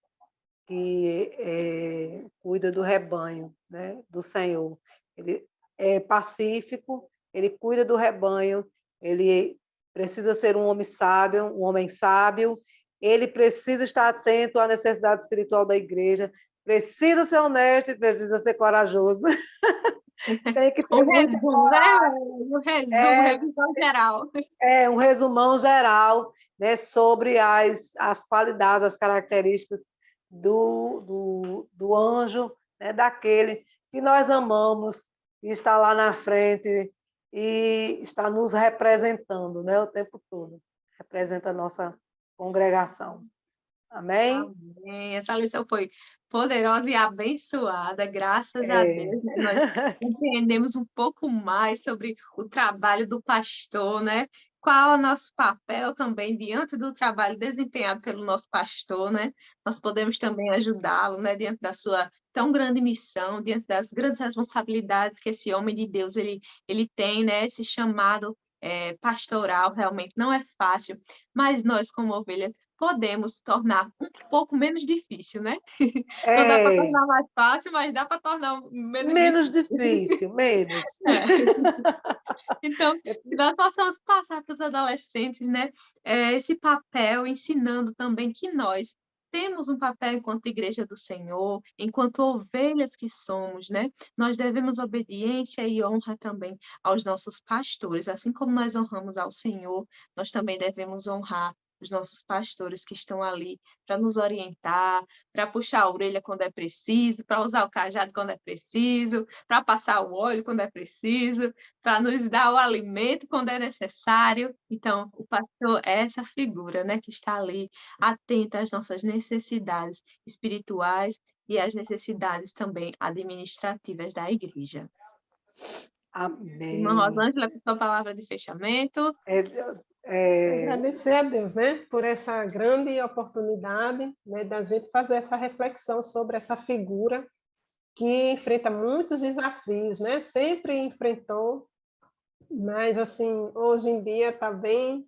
cuida do rebanho, né? Do Senhor. Ele é pacífico, ele cuida do rebanho, ele precisa ser um homem sábio, ele precisa estar atento à necessidade espiritual da igreja, precisa ser honesto e precisa ser corajoso. Tem que ter muito resumo, né? Um resumo, revisão geral. Um resumão geral, né, sobre as qualidades, as características do anjo, né, daquele que nós amamos, e está lá na frente e está nos representando, né, o tempo todo. Representa a nossa congregação. Amém? Amém. Essa lição foi poderosa e abençoada, graças a É. Deus, né? Nós compreendemos um pouco mais sobre o trabalho do pastor, né? Qual é o nosso papel também diante do trabalho desempenhado pelo nosso pastor, né? Nós podemos também ajudá-lo, né? Diante da sua tão grande missão, diante das grandes responsabilidades que esse homem de Deus ele tem, né? Esse chamado pastoral realmente não é fácil, mas nós, como ovelhas, podemos tornar um pouco menos difícil, né? Não dá para É, tornar mais fácil, mas dá para tornar menos menos difícil. difícil, menos. Então, que nós possamos passar para os adolescentes, né, esse papel, ensinando também que nós temos um papel enquanto igreja do Senhor, enquanto ovelhas que somos, né? Nós devemos obediência e honra também aos nossos pastores, assim como nós honramos ao Senhor, nós também devemos honrar os nossos pastores que estão ali para nos orientar, para puxar a orelha quando é preciso, para usar o cajado quando é preciso, para passar o óleo quando é preciso, para nos dar o alimento quando é necessário. Então, o pastor é essa figura, né, que está ali, atenta às nossas necessidades espirituais e às necessidades também administrativas da igreja. Irmã Amém. Rosângela, com sua palavra de fechamento. Agradecer a Deus, né, por essa grande oportunidade, né, da gente fazer essa reflexão sobre essa figura que enfrenta muitos desafios, né? Sempre enfrentou, mas assim hoje em dia está bem.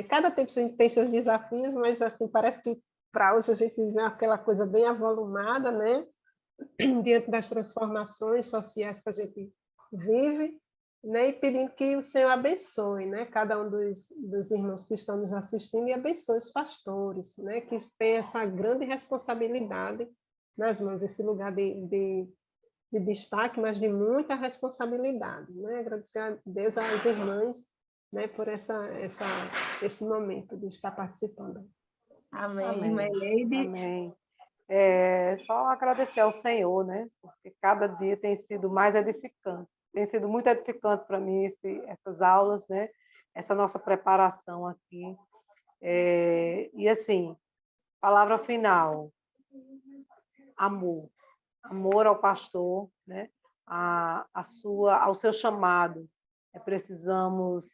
Cada tempo tem seus desafios, mas assim parece que para hoje a gente vê aquela coisa bem avolumada, né? Diante das transformações sociais que a gente vive, né? E pedindo que o Senhor abençoe, né? Cada um dos irmãos que estão nos assistindo e abençoe os pastores, né? Que tem essa grande responsabilidade nas mãos, esse lugar de destaque, mas de muita responsabilidade, né? Agradecer a Deus, às irmãs, né? Por esse momento de estar participando. Amém, irmã Amém. Leide. Amém. Só agradecer ao Senhor, né? Porque cada dia tem sido mais edificante. Tem sido muito edificante para mim essas aulas, né? Essa nossa preparação aqui. E assim, palavra final: amor. Amor ao pastor, né? Ao seu chamado. Precisamos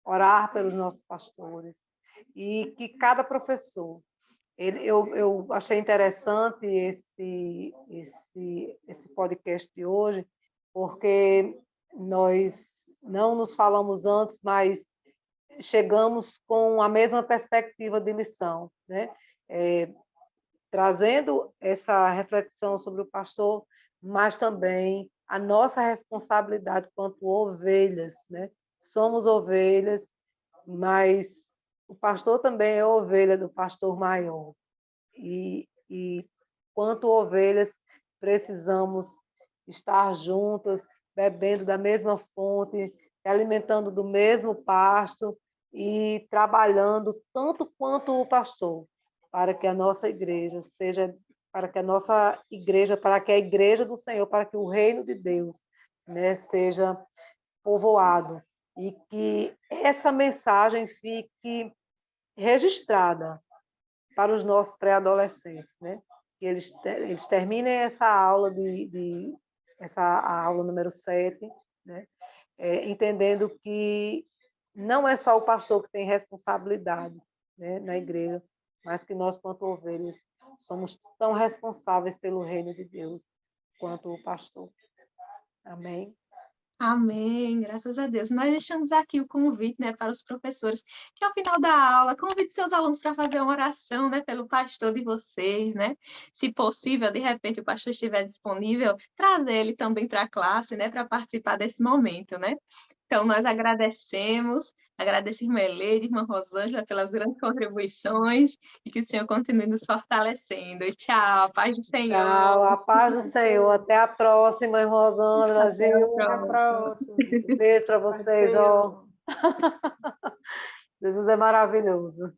orar pelos nossos pastores e que cada professor. Eu achei interessante esse podcast de hoje, porque nós não nos falamos antes, mas chegamos com a mesma perspectiva de lição, né? Trazendo essa reflexão sobre o pastor, mas também a nossa responsabilidade quanto ovelhas, né? Somos ovelhas, mas o pastor também é ovelha do pastor maior. E quanto ovelhas, precisamos estar juntas, bebendo da mesma fonte, se alimentando do mesmo pasto e trabalhando tanto quanto o pastor, para que a nossa igreja seja, para que a nossa igreja, para que a igreja do Senhor, para que o reino de Deus, né, seja povoado e que essa mensagem fique registrada para os nossos pré-adolescentes, né? Que eles terminem essa aula a aula número 7, né? Entendendo que não é só o pastor que tem responsabilidade, né, na igreja, mas que nós, quanto ovelhas, somos tão responsáveis pelo reino de Deus quanto o pastor. Amém? Amém, graças a Deus. Nós deixamos aqui o convite, né, para os professores, que ao final da aula, convide seus alunos para fazer uma oração, né, pelo pastor de vocês, né? Se possível, de repente o pastor estiver disponível, trazer ele também para a classe, né, para participar desse momento, né? Então, nós agradecemos, irmã Eleide, irmã Rosângela, pelas grandes contribuições e que o Senhor continue nos fortalecendo. Tchau, paz do Tchau, Senhor. a paz do Senhor. Até a próxima, irmã Rosângela, Até a Gil. Até a próxima. próxima. Beijo para Pai do vocês, ó. Senhor. Jesus é maravilhoso.